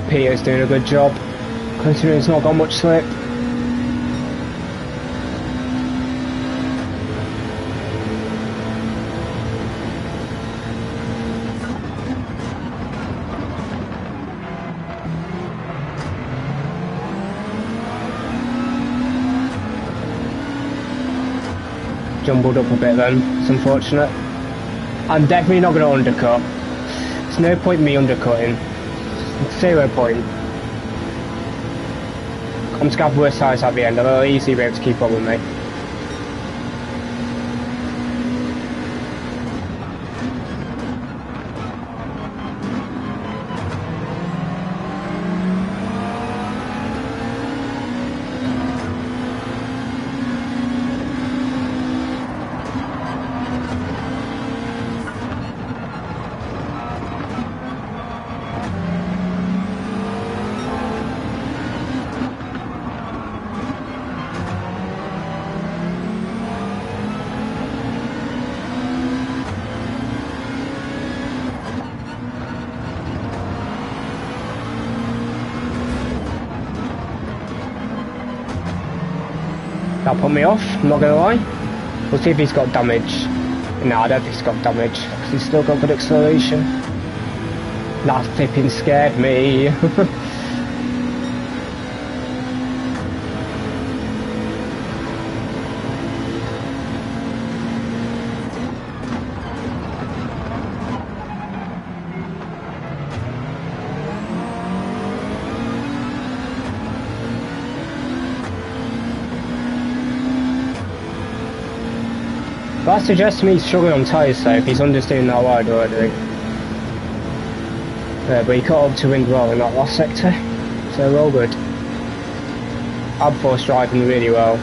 Peter's doing a good job, considering he's not got much slip. Jumbled up a bit then, it's unfortunate. I'm definitely not going to undercut. There's no point in me undercutting. 0 point. I'm just going to have worse tires at the end, and I'll easily be able to keep up with me. That put me off, I'm not going to lie. We'll see if he's got damage. No, I don't think he's got damage, because he's still got good acceleration. That flipping scared me. That suggests me struggling on tyres though, if he's understeering that wide already. But he caught up to wind well in that last sector, so all good. Abforce driving really well.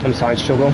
I'm starting to struggle.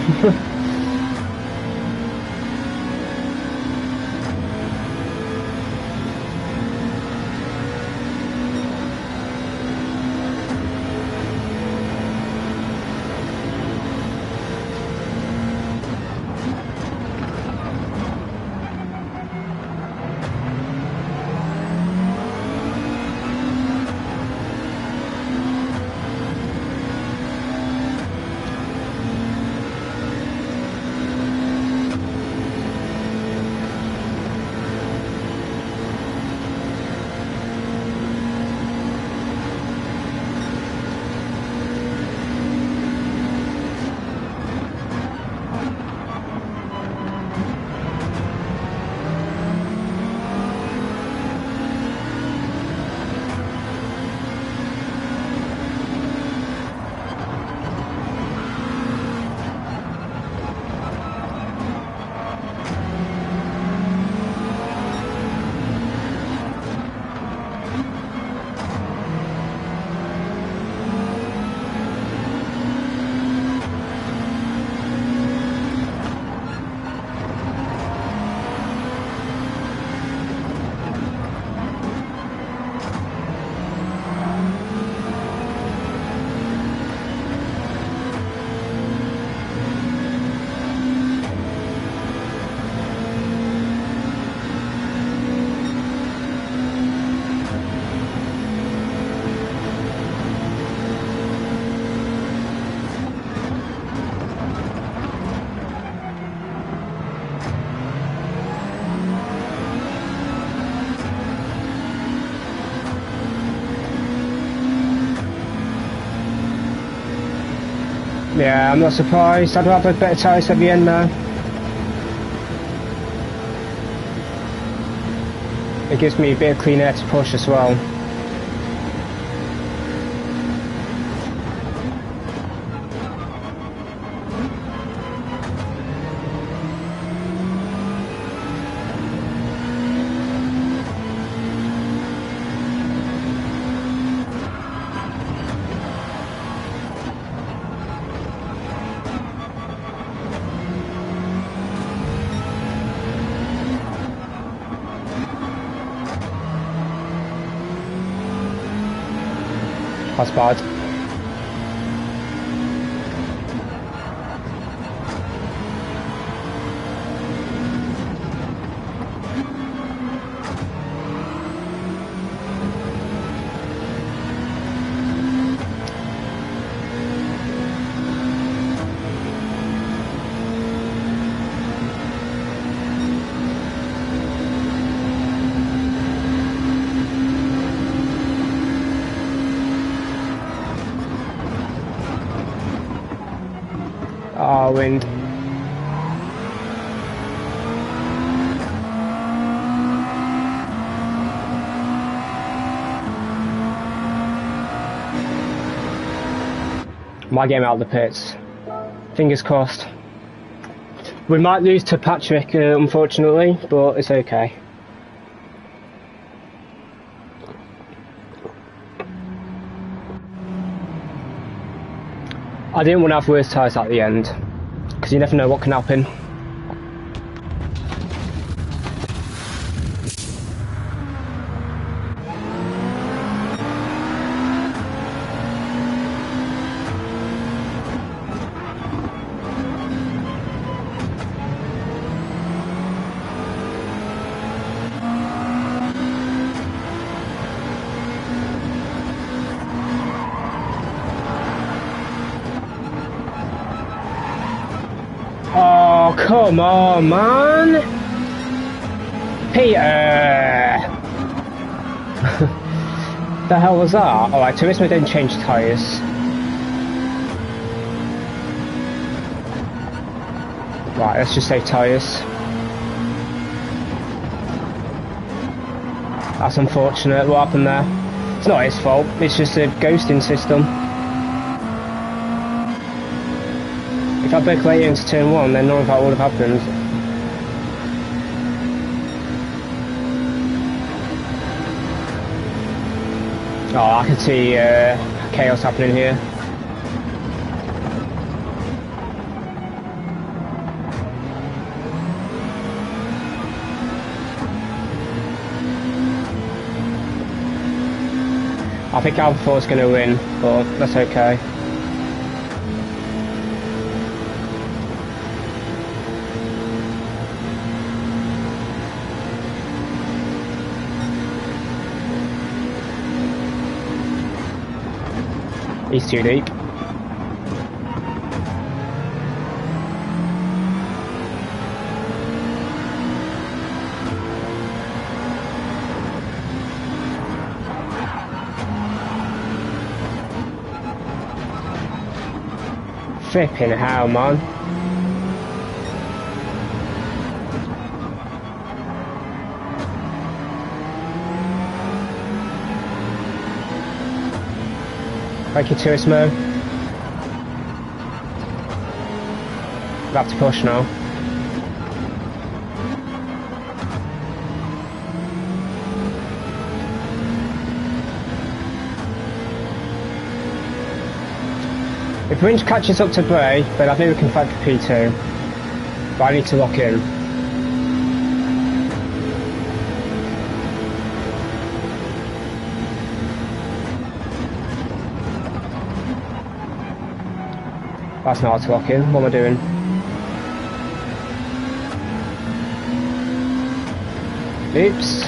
Yeah, I'm not surprised. I'd rather have better tyres at the end now. It gives me a bit of clean air to push as well. That's bad. Oh, wind. Might get him out of the pits. Fingers crossed. We might lose to Patrick, unfortunately, but it's okay. I didn't want to have worse tyres at the end, because you never know what can happen. Oh, come on, man! Peter! The hell was that? Alright, Turismo didn't change tyres. Right, let's just save tyres. That's unfortunate, what happened there? It's not his fault, it's just a ghosting system. If I brake later into turn 1, then none of that would have happened. Oh, I can see chaos happening here. I think Alpha 4's going to win, but that's okay. He's too deep. Flipping hell, man. Thank you, Turismo. We'll have to push now. If Winch catches up to Bray, then I think we can fight for P2. But I need to lock in. That's not hard to lock in. What am I doing? Oops.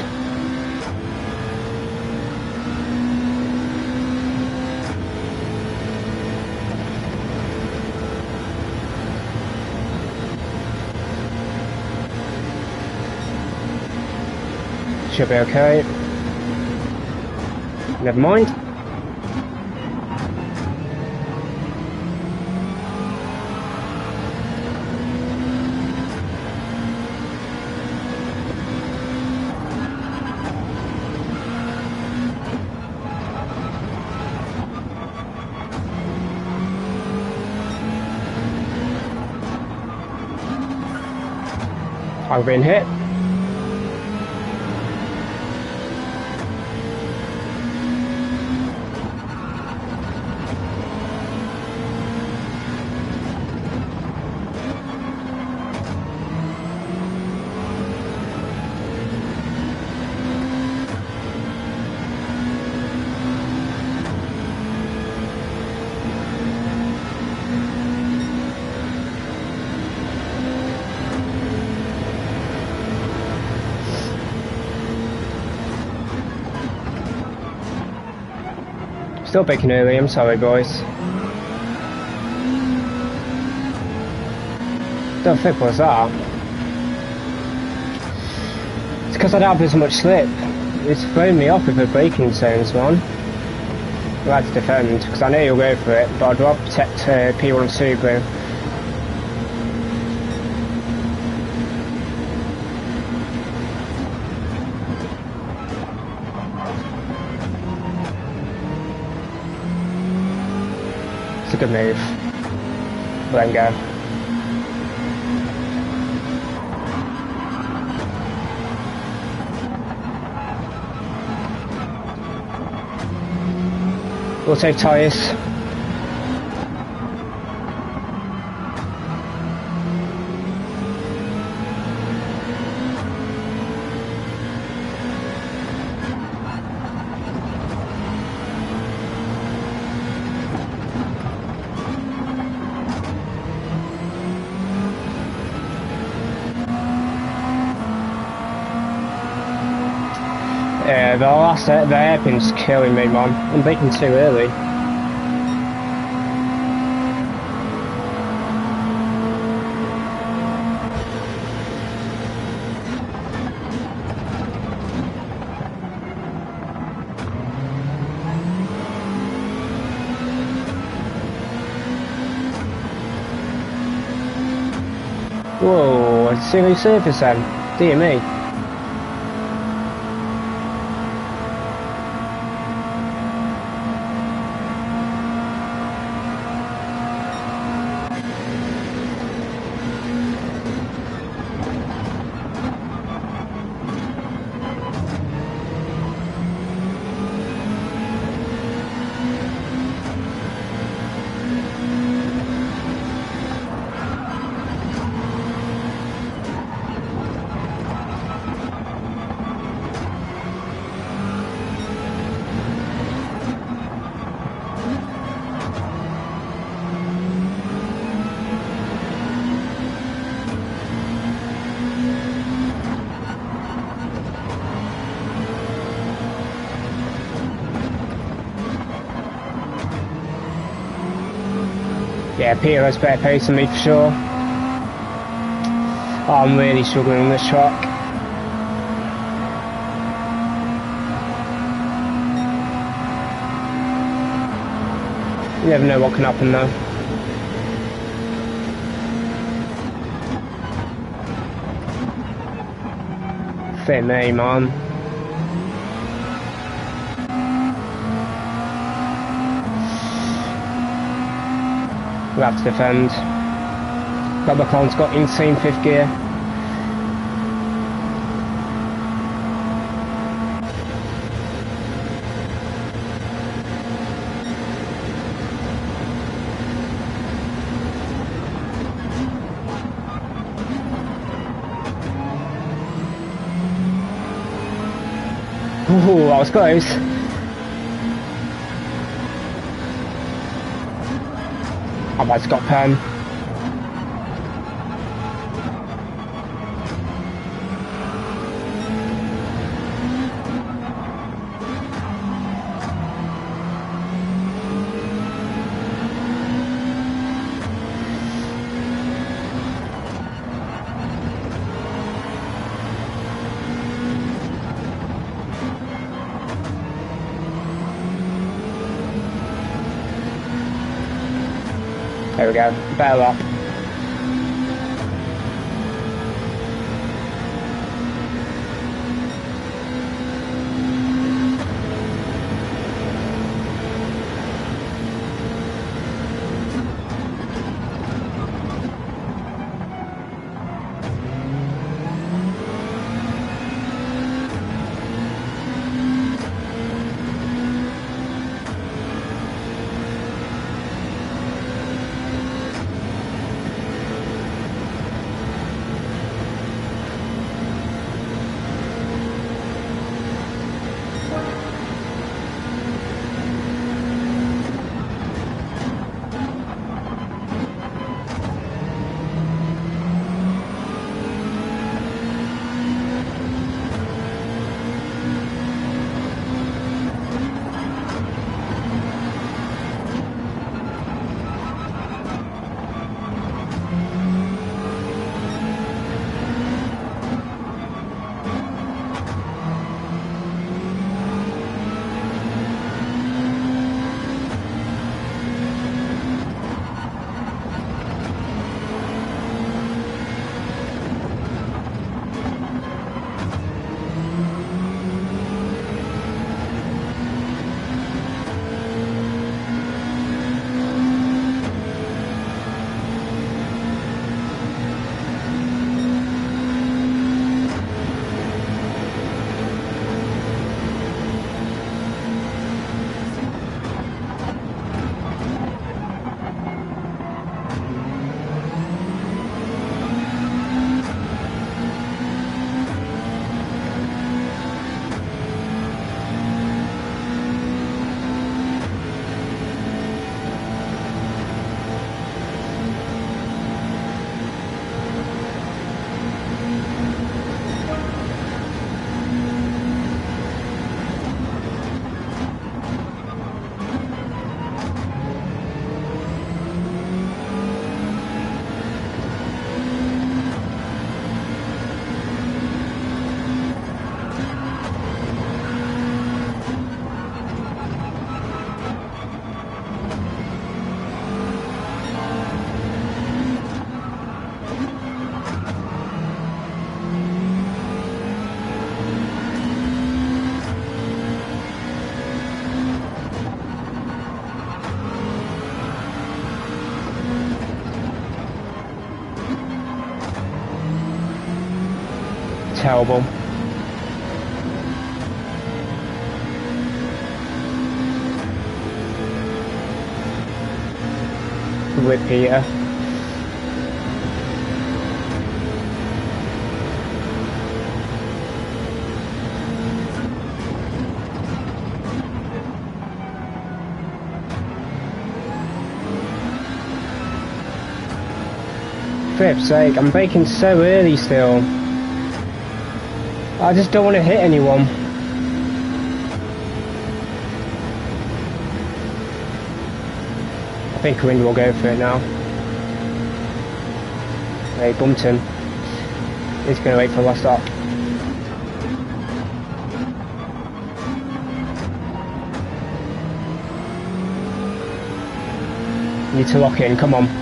Should be okay. Never mind. I've been hit. Still picking early, I'm sorry boys. Don't think was that. It's because I don't have as much slip. It's throwing me off with the braking turns, man. I had to defend, because I know you'll go for it, but I'd rather protect P1 Subaru. It's a good move. Let him go. We'll take tyres. Yeah, the hairpin's killing me, man. I'm braking too early. Whoa, a silly surface then. Dear me. Yeah, Peter has better pace than me for sure. Oh, I'm really struggling on this track. You never know what can happen though. Fit me, man. We'll have to defend. But McLaren's got insane fifth gear. Ooh, that was close. I've had Scott Penn. There we go, better lap. terrible. With Peter. Flip's sake, I'm braking so early still. I just don't want to hit anyone. I think Wind will go for it now. Hey, bumped him. He's going to wait for the last stop. Need to lock in, come on.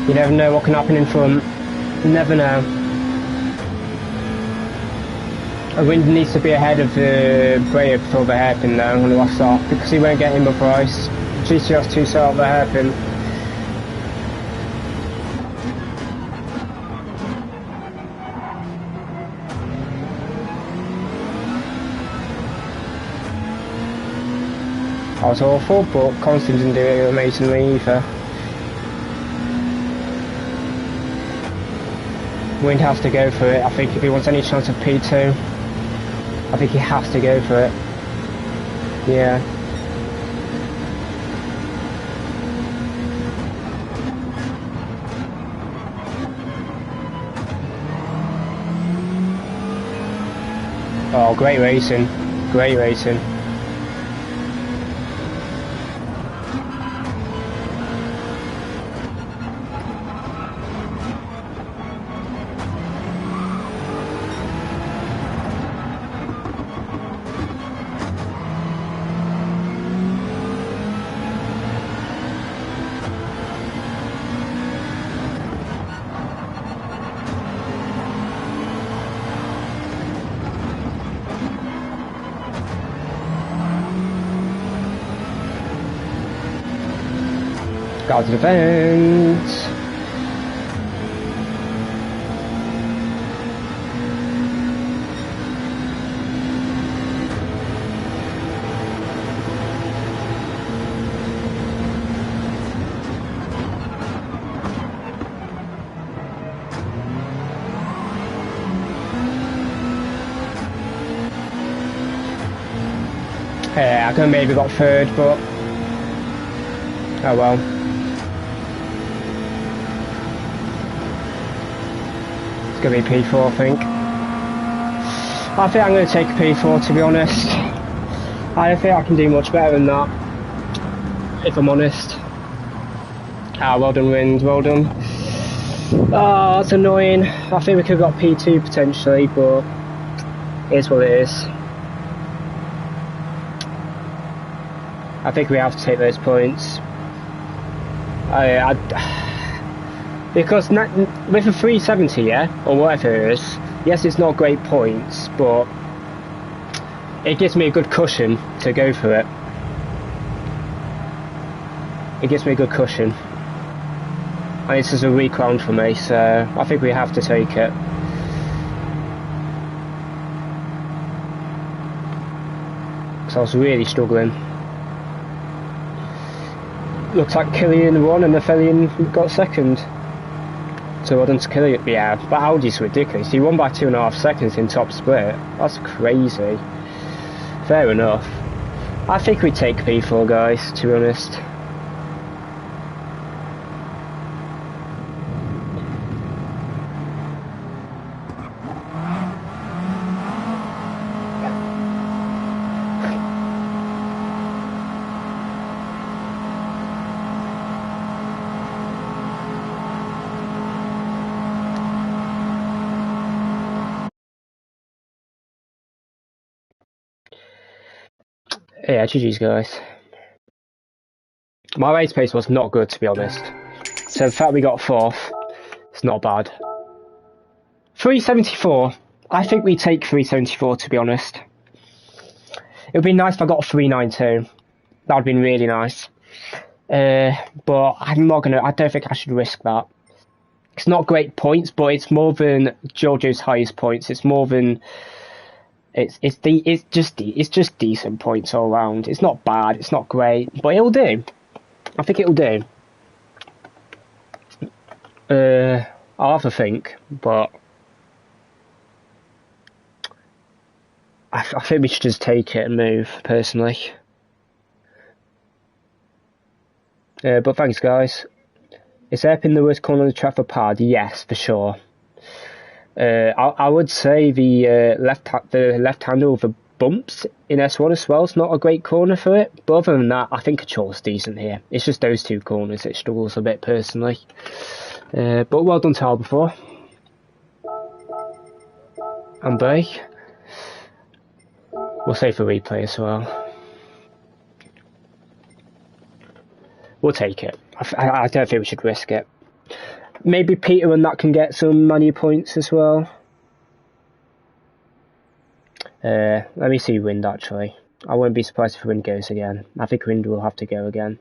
You never know what can happen in front. You never know. A Wind needs to be ahead of the Gr3 for the hairpin though on the last stop because he won't get in the price. GTWS 2 set up the hairpin. I was awful, but Constant didn't do it amazingly either. Wind has to go for it. I think if he wants any chance of P2, I think he has to go for it. Yeah. Oh, great racing. Great racing. Got to the fence. Yeah, I could have maybe got third, but oh well. It's going to be P4, I think. I think I'm going to take a P4, to be honest. I don't think I can do much better than that, if I'm honest. Ah, well done, Wind, well done. Oh, that's annoying. I think we could have got P2 potentially, but it is what it is. I think we have to take those points. Because with a 370, yeah, or whatever it is, yes, it's not great points, but it gives me a good cushion to go for it. It gives me a good cushion. And this is a weak round for me, so I think we have to take it. Because I was really struggling. Looks like Killian won and Nathaniel got second. So well done to Killian. Yeah, but Audi's ridiculous. He won by 2.5 seconds in top split. That's crazy. Fair enough. I think we take P4, guys, to be honest. Yeah, GG's guys. My race pace was not good, to be honest. So the fact we got 4th, it's not bad. 374. I think we take 374, to be honest. It would be nice if I got a 392. That would have been really nice. But I'm not gonna. I don't think I should risk that. It's not great points, but it's more than Giorgio's highest points. It's more than. It's just decent points all round. It's not bad. It's not great, but it'll do. I think it'll do. I'll have to think, but I think we should just take it and move, personally. But thanks, guys. Is hairpin the worst corner on the track for Pad? Yes, for sure. I would say the left handle with the bumps in S1 as well is not a great corner for it. But other than that, I think Control's decent here. It's just those two corners it struggles a bit, personally. But well done to Albert. And brake. We'll save for replay as well. We'll take it. I don't think we should risk it. Maybe Peter and that can get some money points as well. Let me see Wind, actually. I won't be surprised if Wind goes again. I think Wind will have to go again.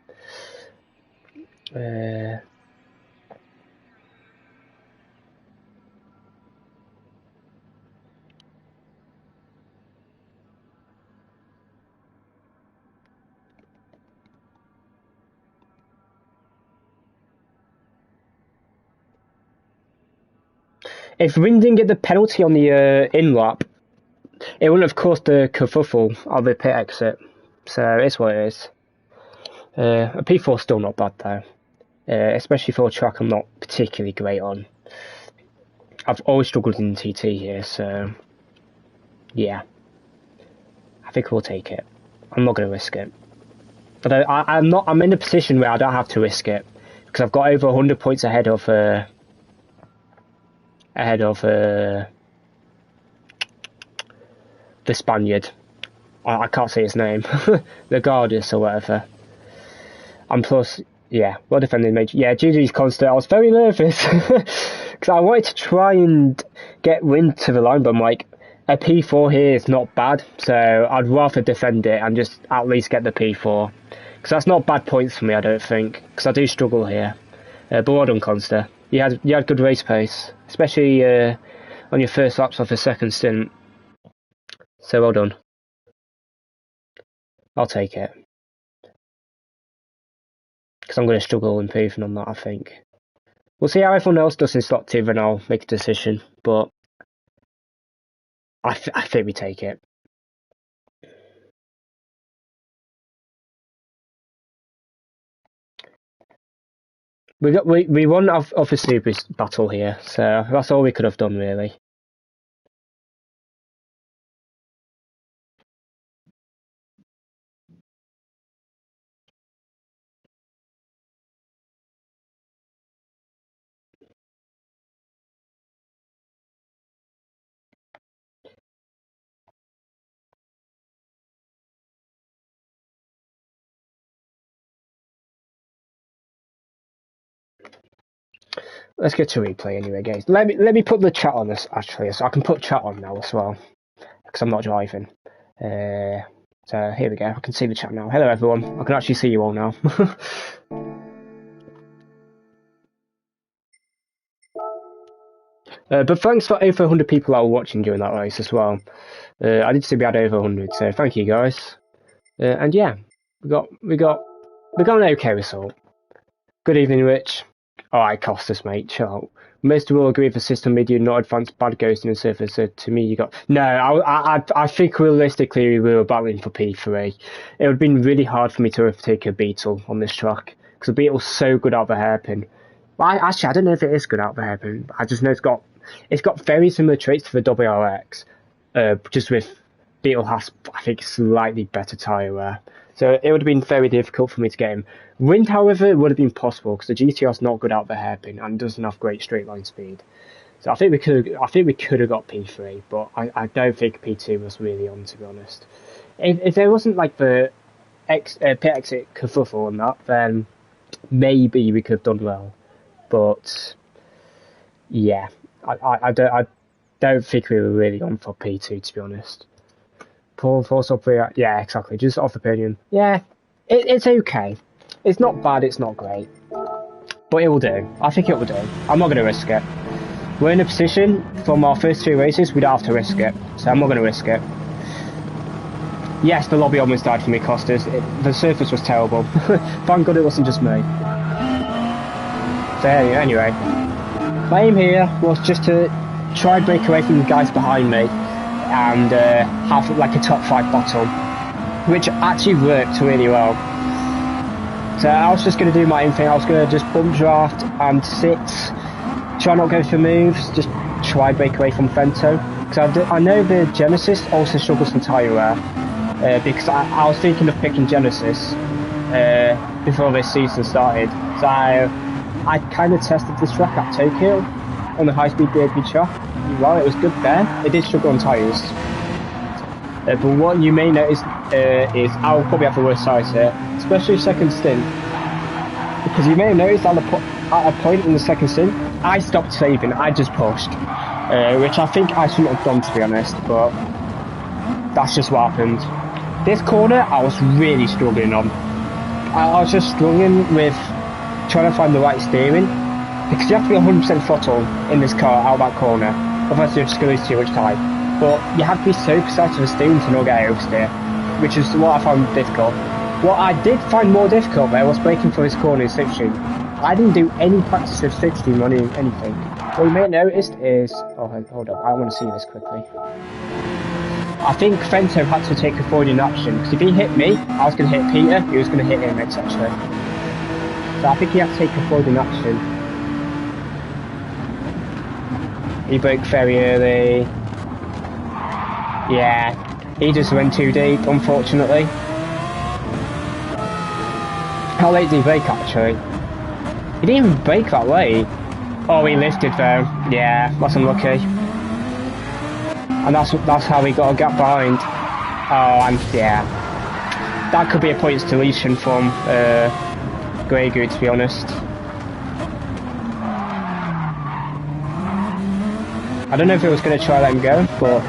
If Wind didn't get the penalty on the in-lap, it wouldn't have caused the kerfuffle of the pit exit. So it's what it is. A P4 is still not bad though. Especially for a track I'm not particularly great on. I've always struggled in TT here, so yeah. I think we'll take it. I'm not going to risk it. But I'm in a position where I don't have to risk it because I've got over 100 points ahead of the Spaniard. I can't say his name. The Guardius or whatever. And plus, yeah, well defended major. Yeah, GG's constant. I was very nervous because I wanted to try and get Wind to the line, but I'm like, a P4 here is not bad, so I'd rather defend it and just at least get the P4. Because that's not bad points for me, I don't think, because I do struggle here. But well done, Conster. You had good race pace, especially on your first laps of the second stint. So well done. I'll take it. Because I'm going to struggle improving on that, I think. We'll see how everyone else does in slot 2, then I'll make a decision. But I think we take it. We won off a super battle here, so that's all we could have done, really. Let's get to replay anyway, guys. Let me put the chat on this actually, so I can put chat on now as well, because I'm not driving. So here we go. I can see the chat now. Hello everyone. I can actually see you all now. But thanks for over 100 people that were watching during that race as well. I did see we had over 100, so thank you guys. And yeah, we got an okay result. Good evening, Rich. Alright, Costas, mate, chill out. Most will agree if the system made you not advanced bad ghosting and surface, so to me you got... No, I think realistically we were battling for P3. It would have been really hard for me to overtake a Beetle on this track, because the Beetle's so good out of the hairpin. Actually, I don't know if it is good out of the hairpin, I just know it's got very similar traits to the WRX, just with Beetle has, I think, slightly better tyre wear. So it would have been very difficult for me to get him. Wind, however, would have been possible because the GTR is not good out of the hairpin and doesn't have great straight line speed. So I think we could have got P3, but I don't think P2 was really on, to be honest. If there wasn't like the pit exit kerfuffle and that, then maybe we could have done well. But yeah, I don't think we were really on for P2, to be honest. Force up here, yeah, exactly. Just off opinion, yeah, it's okay. It's not bad. It's not great, but it will do. I think it will do. I'm not going to risk it. We're in a position from our first 2 races, we don't have to risk it, so I'm not going to risk it. Yes, the lobby almost died for me, Costas. The surface was terrible. Thank God it wasn't just me. So anyway, my aim here was just to try and break away from the guys behind me and have like a top 5 battle, which actually worked really well. So I was just going to do my own thing. I was going to just bump draft and sit, try not go for moves, just try break away from Vento. Because I know the Genesis also struggles from tyre wear, because I was thinking of picking Genesis before this season started. So I kind of tested this track at Tokyo on the high-speed derby track. Well, it was good there. It did struggle on tyres. But what you may notice is I'll probably have the worst tyres here, especially second stint. Because you may have noticed at a point in the second stint, I stopped saving, I just pushed. Which I think I shouldn't have done, to be honest, but that's just what happened. This corner, I was really struggling on. I was just struggling with trying to find the right steering, because you have to be 100% throttle in this car out of that corner, otherwise you're just going to lose too much time. But you have to be so precise with the steering to not get oversteer, which is what I found difficult. What I did find more difficult there was braking for this corner in slipstream. I didn't do any practice of slipstream or anything. What you may have noticed is, oh hold up, I want to see this quickly. I think Vento had to take a avoiding action, because if he hit me, I was going to hit Peter, he was going to hit him, etc. So I think he had to take a avoiding action. He broke very early. Yeah, he just went too deep, unfortunately. How late did he brake, actually? He didn't even brake that late. Oh, he lifted though. Yeah, that's unlucky. And that's how he got a gap behind. Oh, and yeah. That could be a points deletion from Gr3, to be honest. I don't know if it was going to try to let him go, but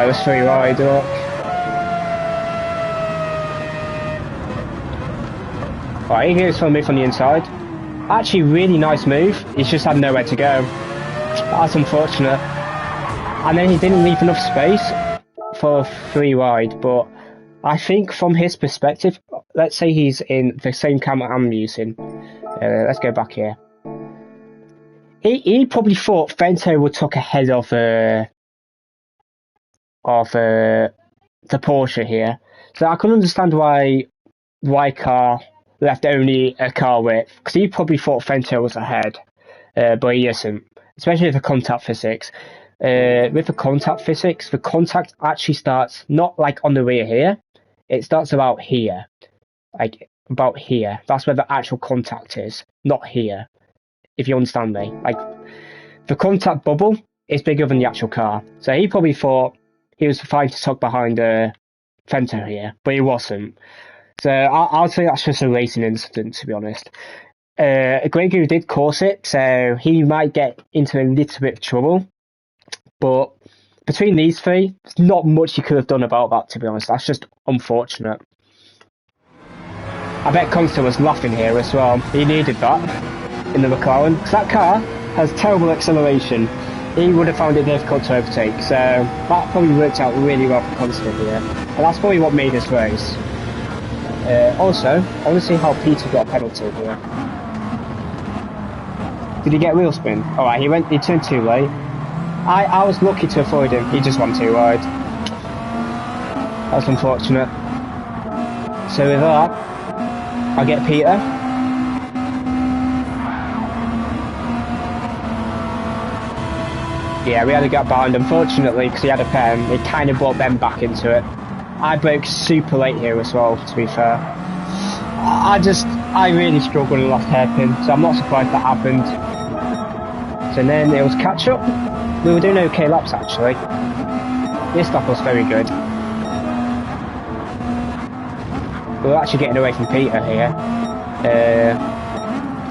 it was free wide, look. Right, here's for me from the inside. Actually, really nice move. He's just had nowhere to go. That's unfortunate. And then he didn't leave enough space for 3 wide, but I think from his perspective, let's say he's in the same camera I'm using. Let's go back here. He probably thought Vento would took ahead of the Porsche here. So I can understand why Car left only a car width, because he probably thought Vento was ahead, but he isn't, especially with the contact physics. With the contact physics, the contact actually starts not like on the rear here, it starts about here, like about here. That's where the actual contact is, not here, if you understand me. Like, the contact bubble is bigger than the actual car, so he probably thought he was fine to tuck behind Vento here, but he wasn't. So I'll say that's just a racing incident, to be honest. Gr3 did course it, so he might get into a little bit of trouble. But between these 3, there's not much you could have done about that, to be honest. That's just unfortunate. I bet Constant was laughing here as well. He needed that in the McLaren, because that car has terrible acceleration. He would have found it difficult to overtake, so that probably worked out really well for Constant here. And that's probably what made this race. Also, I want to see how Peter got a penalty here. Did he get wheel spin? Alright, he turned too late. I was lucky to avoid him, he just went too wide. That's unfortunate. So with that, I'll get Peter. Yeah, we had a gap behind, unfortunately, because he had a pen. It kind of brought them back into it. I broke super late here as well, to be fair. I really struggled in the last hairpin, so I'm not surprised that happened. So then it was catch up. We were doing okay laps actually. This lap was very good. We were actually getting away from Peter here.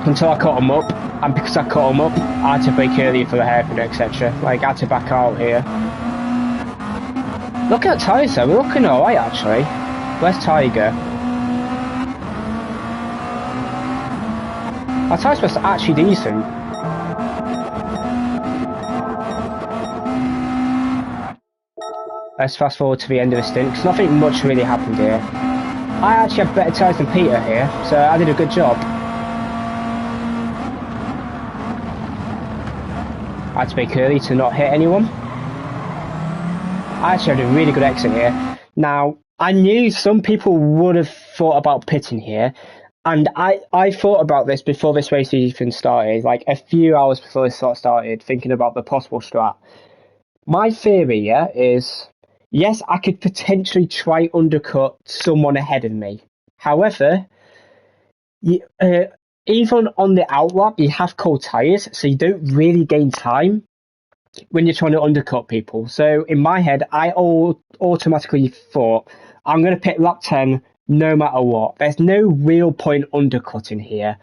Until I caught him up. And because I caught him up, I had to brake earlier for the hairpin, etc. Like, I had to back out here. Look at tyres though, we're looking alright actually. Where's Tiger? Our tyres were actually decent. Let's fast forward to the end of the stint, because nothing much really happened here. I actually have better tyres than Peter here, so I did a good job. I had to brake early to not hit anyone. I actually had a really good exit here. Now, I knew some people would have thought about pitting here, and I thought about this before this race even started, like a few hours before this started, thinking about the possible strat. My theory, yeah, is, yes, I could potentially try undercut someone ahead of me. However, even on the outlap, you have cold tyres, so you don't really gain time when you're trying to undercut people. So in my head, I automatically thought, I'm going to pick lap 10 no matter what. There's no real point undercutting here.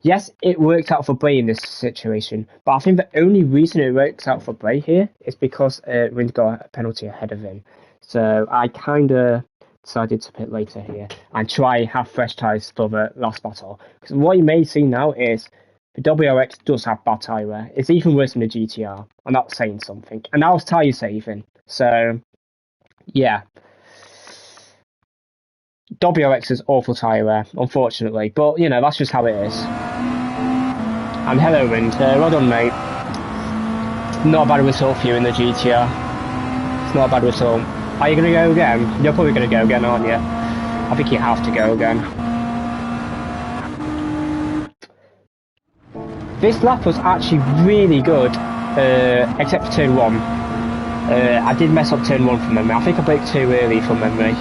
Yes, it worked out for Bray in this situation, but I think the only reason it works out for Bray here is because Rind got a penalty ahead of him. So I kind of decided to pit later here and try have fresh tyres for the last battle. Because what you may see now is the WRX does have bad tyre wear. It's even worse than the GTR, and that's saying something. And that was tyre saving. So, yeah. WRX is awful tyre wear, unfortunately. But, you know, that's just how it is. And hello, Wind. Well done, mate. Not a bad result for you in the GTR. It's not a bad result. Are you going to go again? You're probably going to go again, aren't you? I think you have to go again. This lap was actually really good, except for turn 1. I did mess up turn 1 from memory. I think I braked too early from memory.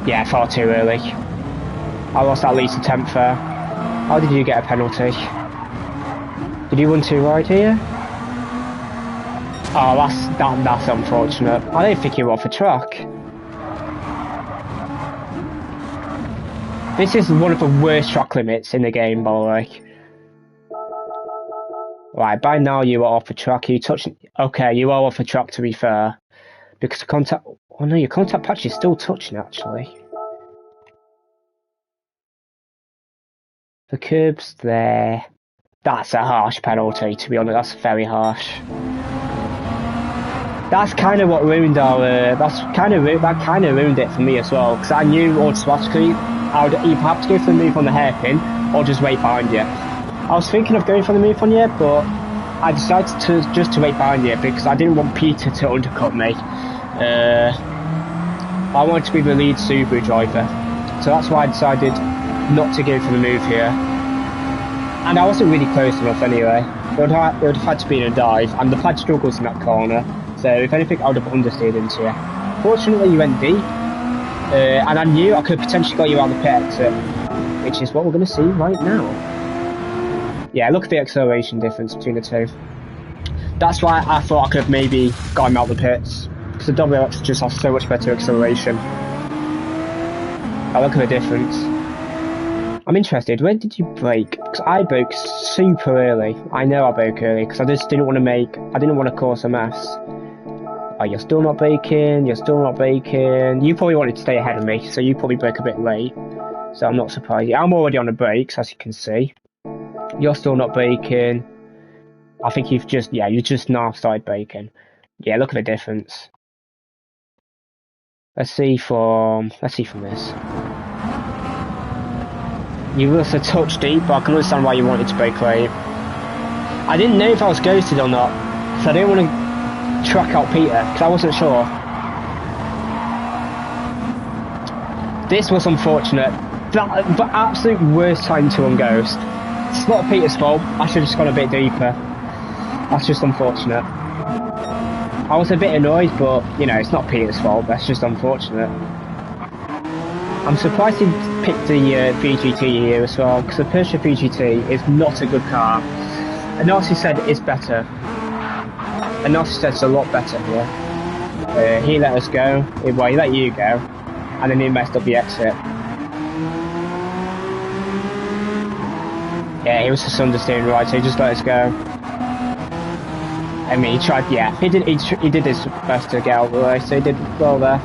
Yeah, far too early. I lost at least a tenth there. How did you get a penalty? Did you run too wide here? Oh, that's unfortunate. I don't think you were off the track. This is one of the worst track limits in the game, by the way. Right, by now you are off the track. You touched. Okay, you are off the track to be fair. Because the contact. Oh no, your contact patch is still touching actually. The curb's there. That's a harsh penalty, to be honest. That's very harsh. That's kind of what ruined our. That kind of ruined it for me as well. Because I knew automatically I would either have to go for the move on the hairpin or just wait behind you. I was thinking of going for the move on you, but I decided to just wait behind you because I didn't want Peter to undercut me. I wanted to be the lead Subaru driver, so that's why I decided not to go for the move here. And I wasn't really close enough anyway. It would have had to be in a dive, and the pad struggles in that corner. So if anything, I would have understeered into you. Fortunately, you went deep, and I knew I could potentially got you out the pit exit, which is what we're going to see right now. Yeah, look at the acceleration difference between the two. That's why I thought I could have maybe got him out the pits, because the WRX just has so much better acceleration. Now look at the difference. I'm interested, when did you brake? Because I broke super early. I know I broke early, because I just didn't want to cause a mess. Oh, you're still not braking, you're still not braking. You probably wanted to stay ahead of me, so you probably broke a bit late. So I'm not surprised. I'm already on the brakes, as you can see. You're still not braking. I think you just now started braking. Yeah, look at the difference. Let's see from this. You must have touched deep, but I can understand why you wanted to brake late. I didn't know if I was ghosted or not, so I didn't want to track out Peter, because I wasn't sure. This was unfortunate. The absolute worst time to unghost. It's not Peter's fault, I should have just gone a bit deeper. That's just unfortunate. I was a bit annoyed, but, you know, it's not Peter's fault, that's just unfortunate. I'm surprised he picked the VGT here as well, because the Porsche VGT is not a good car. And Narcy said it's better. And Narcy said it's a lot better here. He let us go, well he let you go, and then he messed up the exit. Yeah, he was just understeering right, so he just let us go. I mean, he tried, yeah, he did his best to get out of the way, so he did well there.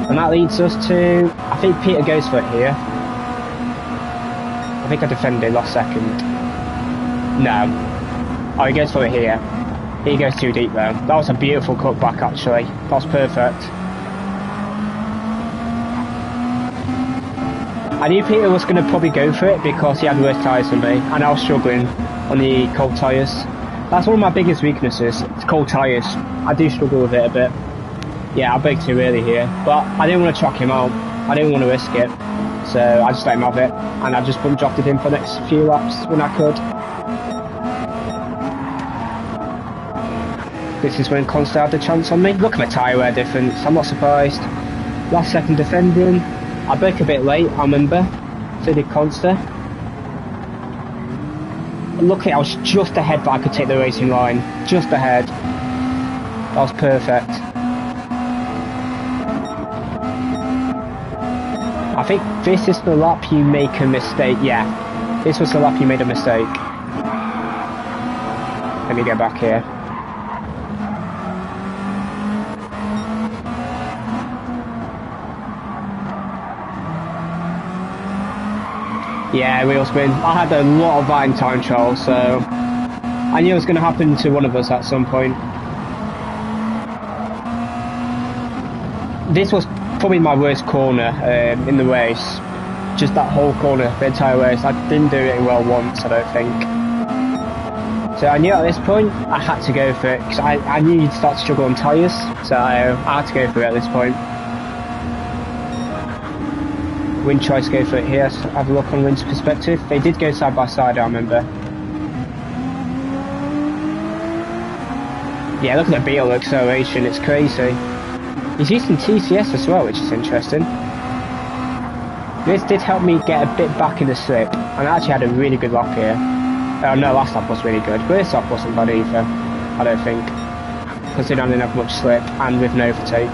And that leads us to, I think Peter goes for it here. I think I defended last second. No. Oh, he goes for it here. He goes too deep though. That was a beautiful cutback actually. That was perfect. I knew Peter was going to probably go for it because he had worse tyres than me, and I was struggling on the cold tyres. That's one of my biggest weaknesses, it's cold tyres. I do struggle with it a bit. Yeah, I braked too early here, but I didn't want to chuck him out. I didn't want to risk it, so I just let him have it, and I just drafted him for the next few laps when I could. This is when Consta had the chance on me. Look at the tyre wear difference, I'm not surprised. Last second defending. I broke a bit late, I remember. So did Consta. Luckily I was just ahead that I could take the racing line. Just ahead. That was perfect. I think this is the lap you make a mistake. Yeah, this was the lap you made a mistake. Let me go back here. Yeah, wheel spin. I had a lot of that in time trial, so I knew it was going to happen to one of us at some point. This was probably my worst corner in the race. Just that whole corner, the entire race. I didn't do it well once, I don't think. So I knew at this point I had to go for it, because I knew you'd start to struggle on tyres, so I had to go for it at this point. Win tries to go for it here, so have a look on Win's perspective. They did go side by side, I remember. Yeah, look at the Beetle acceleration, it's crazy. He's using TCS as well, which is interesting. This did help me get a bit back in the slip, and I actually had a really good lap here. Oh no, last lap was really good, but this lap wasn't bad either, I don't think. Considering I didn't have much slip, and with no overtake.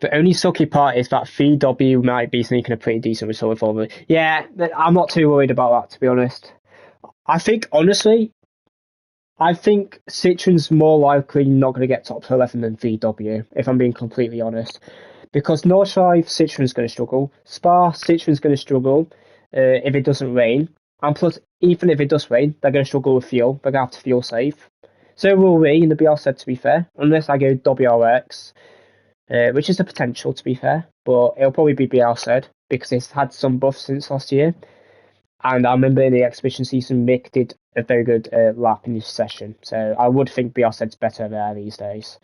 The only sucky part is that VW might be sneaking a pretty decent result for me. Yeah, I'm not too worried about that, to be honest. I think, honestly, Citroen's more likely not going to get top 11 than VW, if I'm being completely honest. Because Nordschleife, Citroen's going to struggle. Spa, Citroen's going to struggle if it doesn't rain. And plus, even if it does rain, they're going to struggle with fuel. They're going to have to fuel save. So will we in the BR7, to be fair, unless I go WRX. Which is a potential, to be fair, but it'll probably be BR because it's had some buffs since last year. And I remember in the exhibition season, Mick did a very good lap in this session, so I would think BR7's better there these days.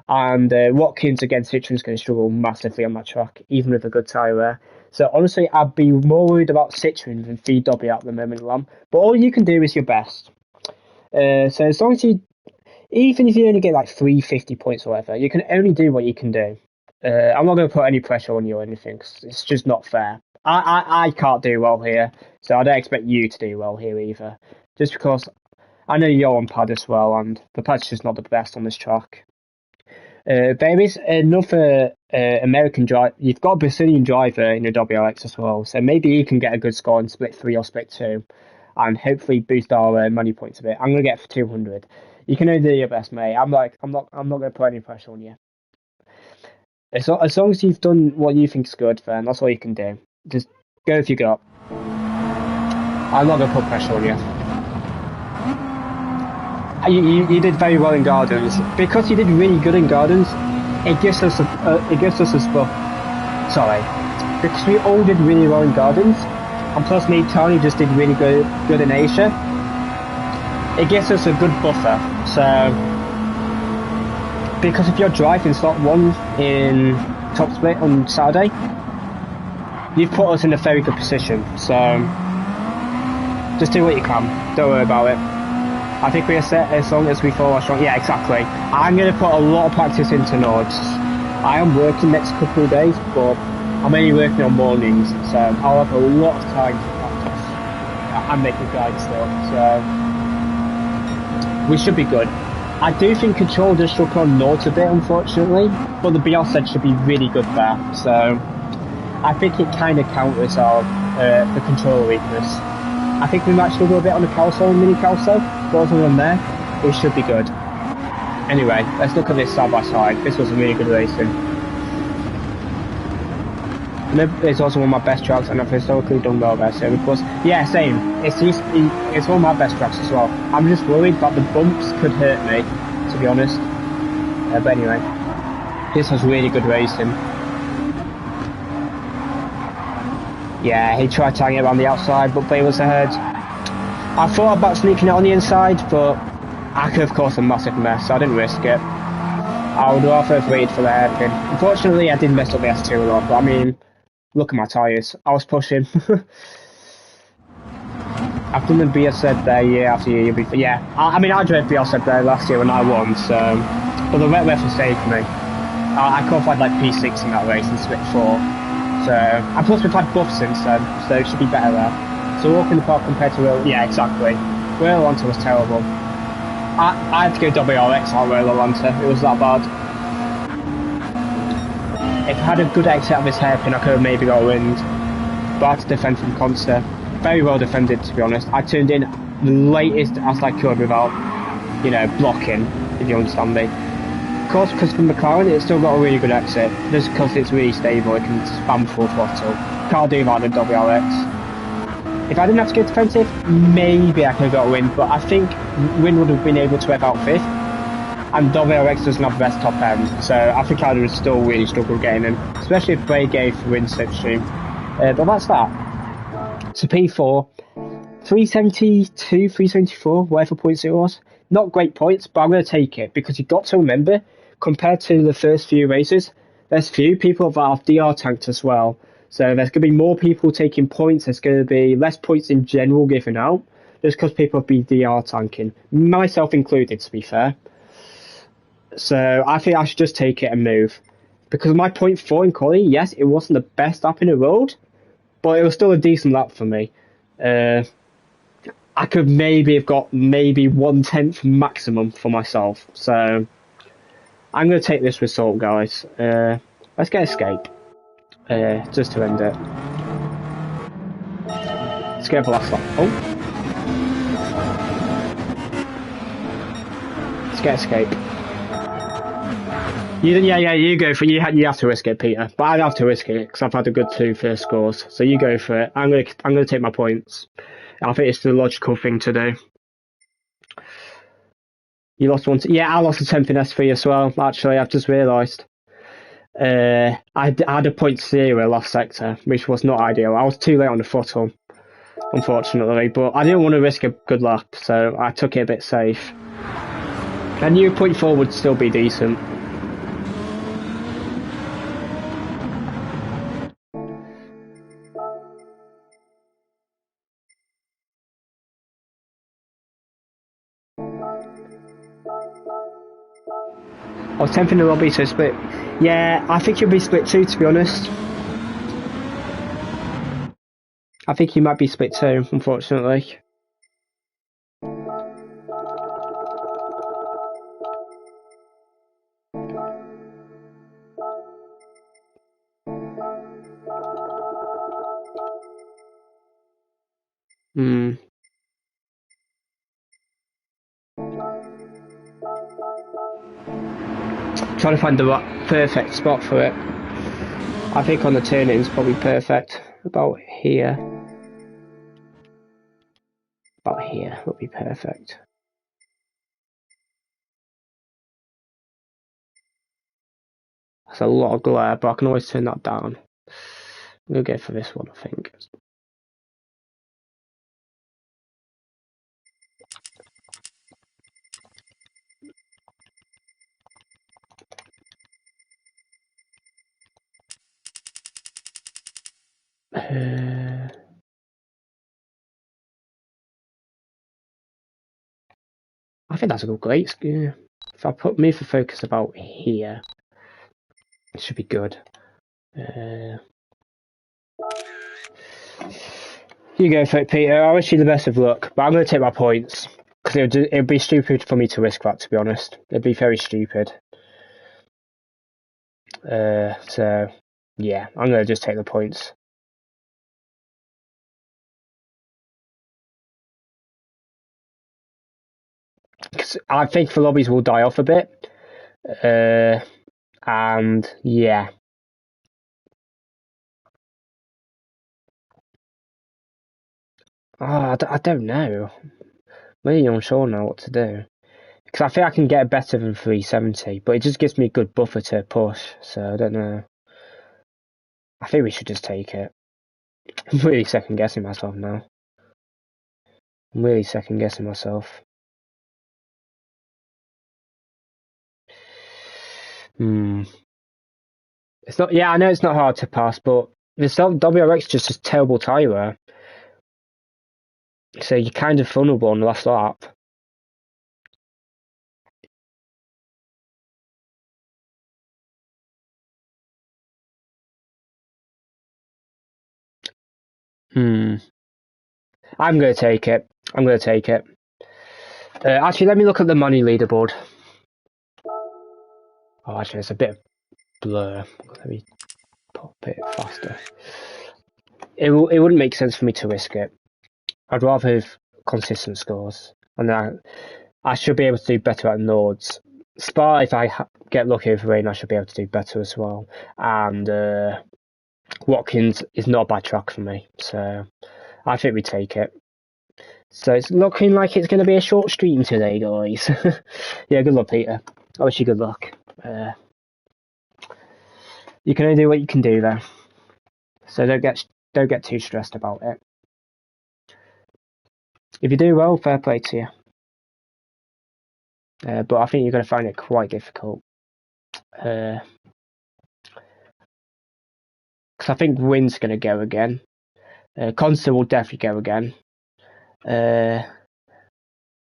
And Watkins against Citroen's going to struggle massively on that track, even with a good tyre wear. So honestly, I'd be more worried about Citroen than VW at the moment, Lam. But all you can do is your best. So as long as you, even if you only get like 350 points or whatever, you can only do what you can do. I'm not going to put any pressure on you or anything, cause it's just not fair. I can't do well here, so I don't expect you to do well here either. Just because I know you're on pad as well, and the pad's just not the best on this track. There is another American driver. You've got a Brazilian driver in the WRX as well, so maybe he can get a good score in Split 3 or Split 2, and hopefully boost our money points a bit. I'm going to get for 200. You can only do your best, mate. I'm not going to put any pressure on you. As long as you've done what you think is good, then that's all you can do. Just go if you got. I'm not going to put pressure on you. You did very well in Gardens. Because you did really good in Gardens, it gives us a spot. Sorry. Because we all did really well in Gardens, and plus me and Tony just did really good in Asia, it gives us a good buffer. So, because if you're driving slot 1 in top split on Saturday, you've put us in a very good position. So, just do what you can. Don't worry about it. I think we are set as long as we follow our strong. Yeah, exactly. I'm going to put a lot of practice into Nords. I am working next couple of days, but I'm only working on mornings, so I'll have a lot of time to practice and make a guide still. So we should be good. I do think control does struggle on Nords a bit, unfortunately, but the BR set should be really good there. So I think it kind of counters our the control weakness. I think we might struggle a bit on the carousel and mini carousel, but other than there, it should be good. Anyway, let's look at this side by side. This was a really good racing. It's also one of my best tracks, and I've historically done well there. So, of course, yeah, same. It's one of my best tracks as well. I'm just worried that the bumps could hurt me, to be honest. But anyway, this was really good racing. Yeah, he tried tying it around the outside, but Bay was ahead. I thought about sneaking it on the inside, but I could have caused a massive mess, so I didn't risk it. I would rather have waited for the hairpin. Unfortunately, I did mess up the S2 a lot, but I mean, look at my tyres. I was pushing. I've done the BSZ there year after year before. Yeah, I mean, I drove BSZ there last year when I won, so. But the wet weather saved me. I qualified like P6 in that race and split 4. So, and plus we've had buffs since then, so it should be better there. So walking the park compared to Will, yeah, exactly. Will Atlanta was terrible. I had to go WRX on Will Atlanta, it was that bad. If I had a good exit out of his hairpin, I could have maybe got a wind. But I had to defend from Conster. Very well defended, to be honest. I turned in the latest as I could without, you know, blocking, if you understand me. Of course, because from McLaren, it's still got a really good exit. Just because it's really stable, it can spam full throttle. Can't do that in WRX. If I didn't have to go defensive, maybe I could have got a win, but I think Win would have been able to have out 5th. And WRX doesn't have the best top end, so I think I would still really struggle getting in, especially if Bray gave the win slipstream. But that's that. So P4, 372, 374, whatever points it was. Not great points, but I'm going to take it, because you've got to remember, compared to the first few races, there's few people that have DR tanked as well. So there's going to be more people taking points, there's going to be less points in general given out, just because people have been DR tanking. Myself included, to be fair. So I think I should just take it and move. Because my 0.4 in quali, yes, it wasn't the best lap in the road, but it was still a decent lap for me. I could maybe have got maybe 1/10 maximum for myself. So I'm going to take this result, guys. Let's get escape. Just to end it. Let's get the last lap. Oh. Let's get escape. You go for it. You have to risk it, Peter. But I'd have to risk it because I've had a good 2 first scores. So you go for it. I'm gonna take my points. I think it's the logical thing to do. You lost one. Yeah, I lost a 10th in S3 as well. Actually, I've just realised. I had a 0.0 last sector, which was not ideal. I was too late on the throttle, unfortunately. But I didn't want to risk a good lap, so I took it a bit safe. I knew 0.4 would still be decent. I was 10th in the lobby, so split. Yeah, I think you'll be split 2, to be honest. I think you might be split 2, unfortunately. Trying to find the perfect spot for it. I think on the turning is probably perfect. About here. About here would be perfect. That's a lot of glare, but I can always turn that down. We'll go for this one, I think. I think that's a great. Yeah. If I put move for focus about here, it should be good. You go for it, Peter. I wish you the best of luck, but I'm going to take my points because it'd be stupid for me to risk that. To be honest, it'd be very stupid. So yeah, I'm going to just take the points. Cause I think the lobbies will die off a bit. And yeah. Oh, I don't know. I'm really unsure now what to do. Because I think I can get better than 370, but it just gives me a good buffer to push, so I don't know. I think we should just take it. I'm really second guessing myself now. I'm really second guessing myself. It's not. Yeah, I know it's not hard to pass, but the WRX is just a terrible tyre wear. So you're kind of vulnerable on the last lap. I'm going to take it. I'm going to take it. Actually, let me look at the money leaderboard. Oh, actually, it's a bit of blur. Let me pop it faster. It wouldn't make sense for me to risk it. I'd rather have consistent scores, and I should be able to do better at Nords. Spa, if I get lucky with rain, I should be able to do better as well. And Watkins is not a bad track for me, so I think we take it. So it's looking like it's going to be a short stream today, guys. Yeah, good luck, Peter. I wish you good luck. You can only do what you can do, though. So don't get too stressed about it. If you do well, fair play to you. But I think you're going to find it quite difficult. Because I think Wynn's going to go again. Constant will definitely go again. And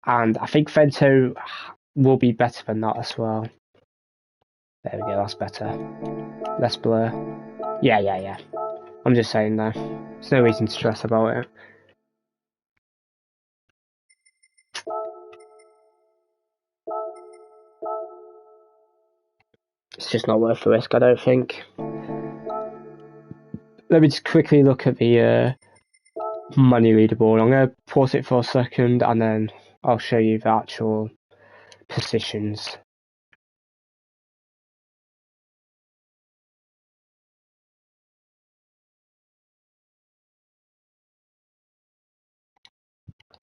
I think Fento will be better than that as well. There we go, that's better. Less blur. Yeah. I'm just saying though. There's no reason to stress about it. It's just not worth the risk, I don't think. Let me just quickly look at the money leaderboard. I'm going to pause it for a second and then I'll show you the actual positions.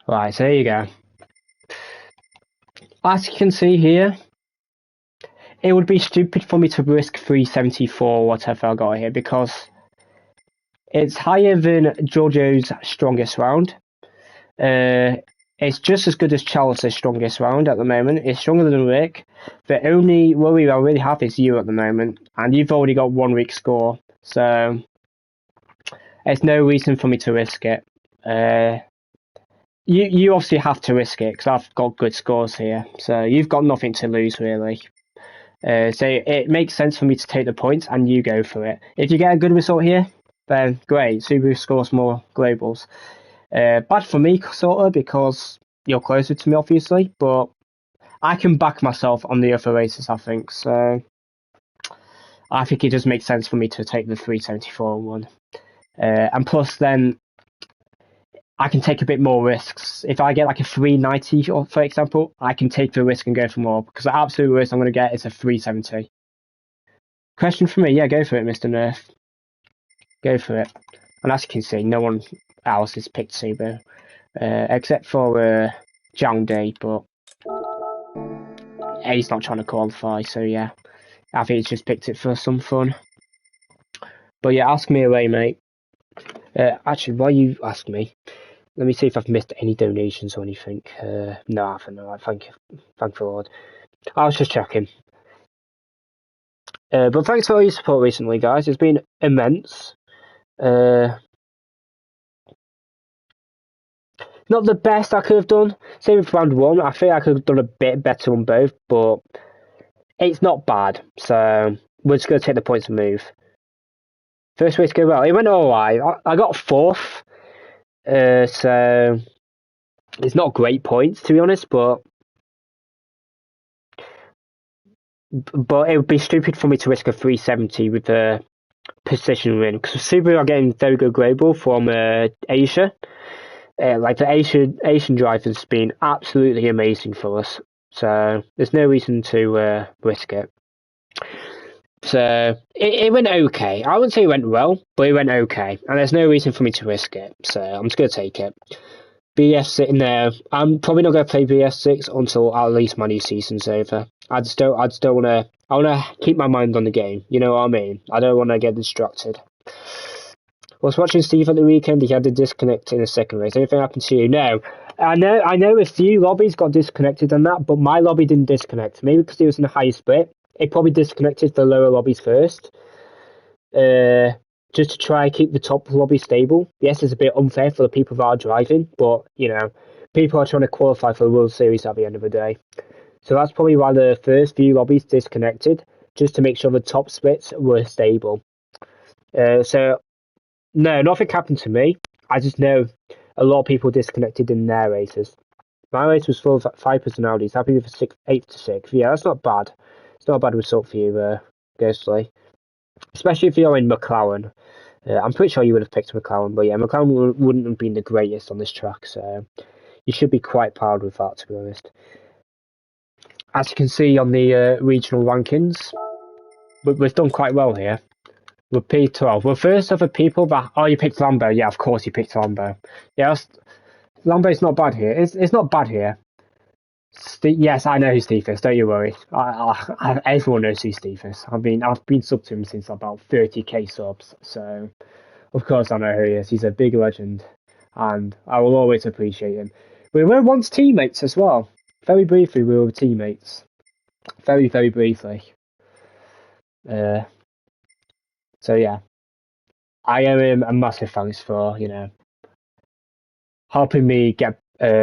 Right, so there you go. As you can see here, it would be stupid for me to risk 374 or whatever I got here because it's higher than Giorgio's strongest round. It's just as good as Charles' strongest round at the moment. It's stronger than Rick. The only worry I really have is you at the moment, and you've already got 1 week score, so there's no reason for me to risk it. You obviously have to risk it because I've got good scores here, so you've got nothing to lose really. So it makes sense for me to take the points and you go for it. If you get a good result here, then great. Subaru scores more globals. Bad for me, sort of, because you're closer to me, obviously, but I can back myself on the other races, I think. So I think it does make sense for me to take the 374 one. And plus, then I can take a bit more risks. If I get like a 390, for example, I can take the risk and go for more, because the absolute worst I'm going to get is a 370. Question for me? Yeah, go for it, Mr. Nerf. Go for it. And as you can see, no one else has picked Subaru, except for Zhang Day, but he's not trying to qualify, so yeah. I think he's just picked it for some fun. But yeah, ask me away, mate. Actually, while you ask me, let me see if I've missed any donations or anything. No, I haven't. No, thank you. Thank the Lord. I was just checking. But thanks for all your support recently, guys. It's been immense. Yeah, Not the best I could have done. Same with round 1. I think I could have done a bit better on both, but it's not bad. So we're just going to take the points and move. First race go well. It went alright. I got 4th. So it's not great points, to be honest, but it would be stupid for me to risk a 370 with the position win, because Subaru are getting very good global from Asia. Like the Asian driver's been absolutely amazing for us, so there's no reason to risk it. So it went okay. I wouldn't say it went well, but it went okay, and there's no reason for me to risk it. So I'm just gonna take it. BS sitting there. I'm probably not gonna play BS6 until at least my new season's over. I just don't wanna. I wanna keep my mind on the game. You know what I mean? I don't wanna get distracted. I was watching Steve at the weekend. He had to disconnect in the second race. Anything happened to you? No. I know a few lobbies got disconnected on that, but my lobby didn't disconnect. Maybe because it was in a high split. It probably disconnected the lower lobbies first. Just to try and keep the top lobby stable. Yes, it's a bit unfair for the people that are driving, but, you know, people are trying to qualify for the World Series at the end of the day. So that's probably why the first few lobbies disconnected, just to make sure the top splits were stable. So, no, nothing happened to me. I just know a lot of people disconnected in their races. My race was full of 5 personalities, happy with 8th to 6th. Yeah, that's not bad. It's not a bad result for you, Ghostly. Especially if you're in McLaren. I'm pretty sure you would have picked McLaren, but yeah, McLaren wouldn't have been the greatest on this track, so you should be quite proud with that, to be honest. As you can see on the regional rankings, we've done quite well here. We're P12. We're first of the people that... Oh, you picked Lambo. Yeah, of course you picked Lambo. Yeah, Lambo's not bad here. It's not bad here. Yes, I know who Steve is. Don't you worry. Everyone knows who Steve is. I've been subbed to him since about 30k subs, so of course I know who he is. He's a big legend, and I will always appreciate him. We were once teammates as well. Very briefly, we were teammates. Very, very briefly. So yeah, I owe him a massive thanks for, you know, helping me get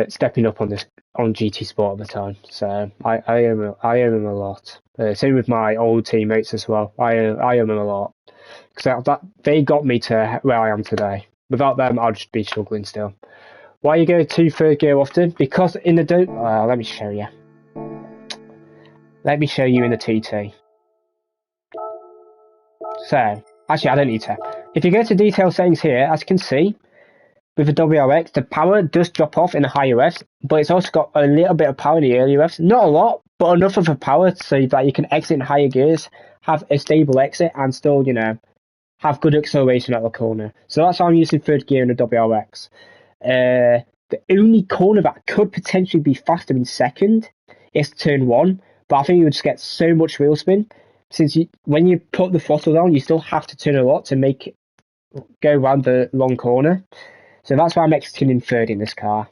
stepping up on GT Sport at the time. So I owe him a lot. Same with my old teammates as well. I owe them a lot, because they got me to where I am today. Without them, I'd just be struggling still. Why you go to third gear often? Because in the let me show you. Let me show you in the TT. So actually, I don't need to. If you go to detail settings here, as you can see, with the WRX, the power does drop off in the higher revs, but it's also got a little bit of power in the earlier revs. Not a lot, but enough of a power so that you can exit in higher gears, have a stable exit, and still, you know, have good acceleration at the corner. So that's why I'm using third gear in the WRX. The only corner that could potentially be faster in second is turn 1, but I think you would just get so much wheel spin. Since when you put the throttle down, you still have to turn a lot to make it go around the long corner. So that's why I'm exiting in third in this car,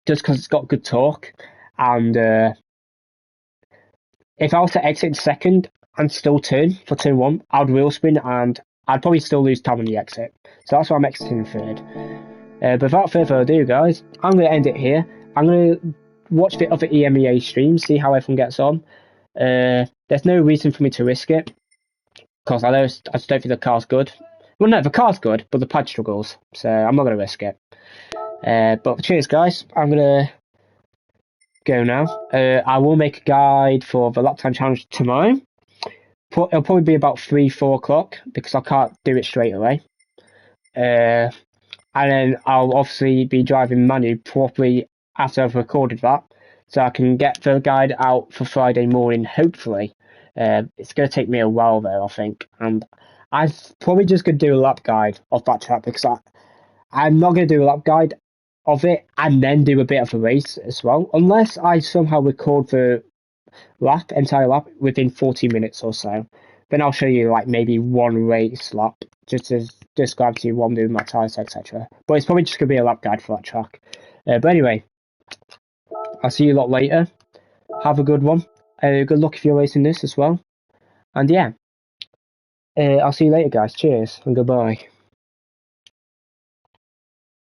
just because it's got good torque. And if I was to exit in second and still turn for turn 1, I'd wheel spin and I'd probably still lose time on the exit. So that's why I'm exiting in third. But without further ado, guys, I'm going to end it here. I'm going to watch the other EMEA streams, see how everyone gets on. There's no reason for me to risk it, because I just don't think the car's good. Well, no, the car's good, but the pad struggles, so I'm not going to risk it. But cheers, guys. I'm going to go now. I will make a guide for the lap time challenge tomorrow. It'll probably be about 3-4 o'clock, because I can't do it straight away. And then I'll obviously be driving Manu properly after I've recorded that, so I can get the guide out for Friday morning, hopefully. It's going to take me a while though, I think, and I'm probably just going to do a lap guide of that track, because I'm not going to do a lap guide of it and then do a bit of a race as well, unless I somehow record the entire lap within 40 minutes or so. Then I'll show you like maybe one race lap, just to describe to you what I'm doing, my tyres, etc. But it's probably just going to be a lap guide for that track. But anyway, I'll see you a lot later. Have a good one. Good luck if you're racing this as well. And yeah, I'll see you later, guys. Cheers and goodbye.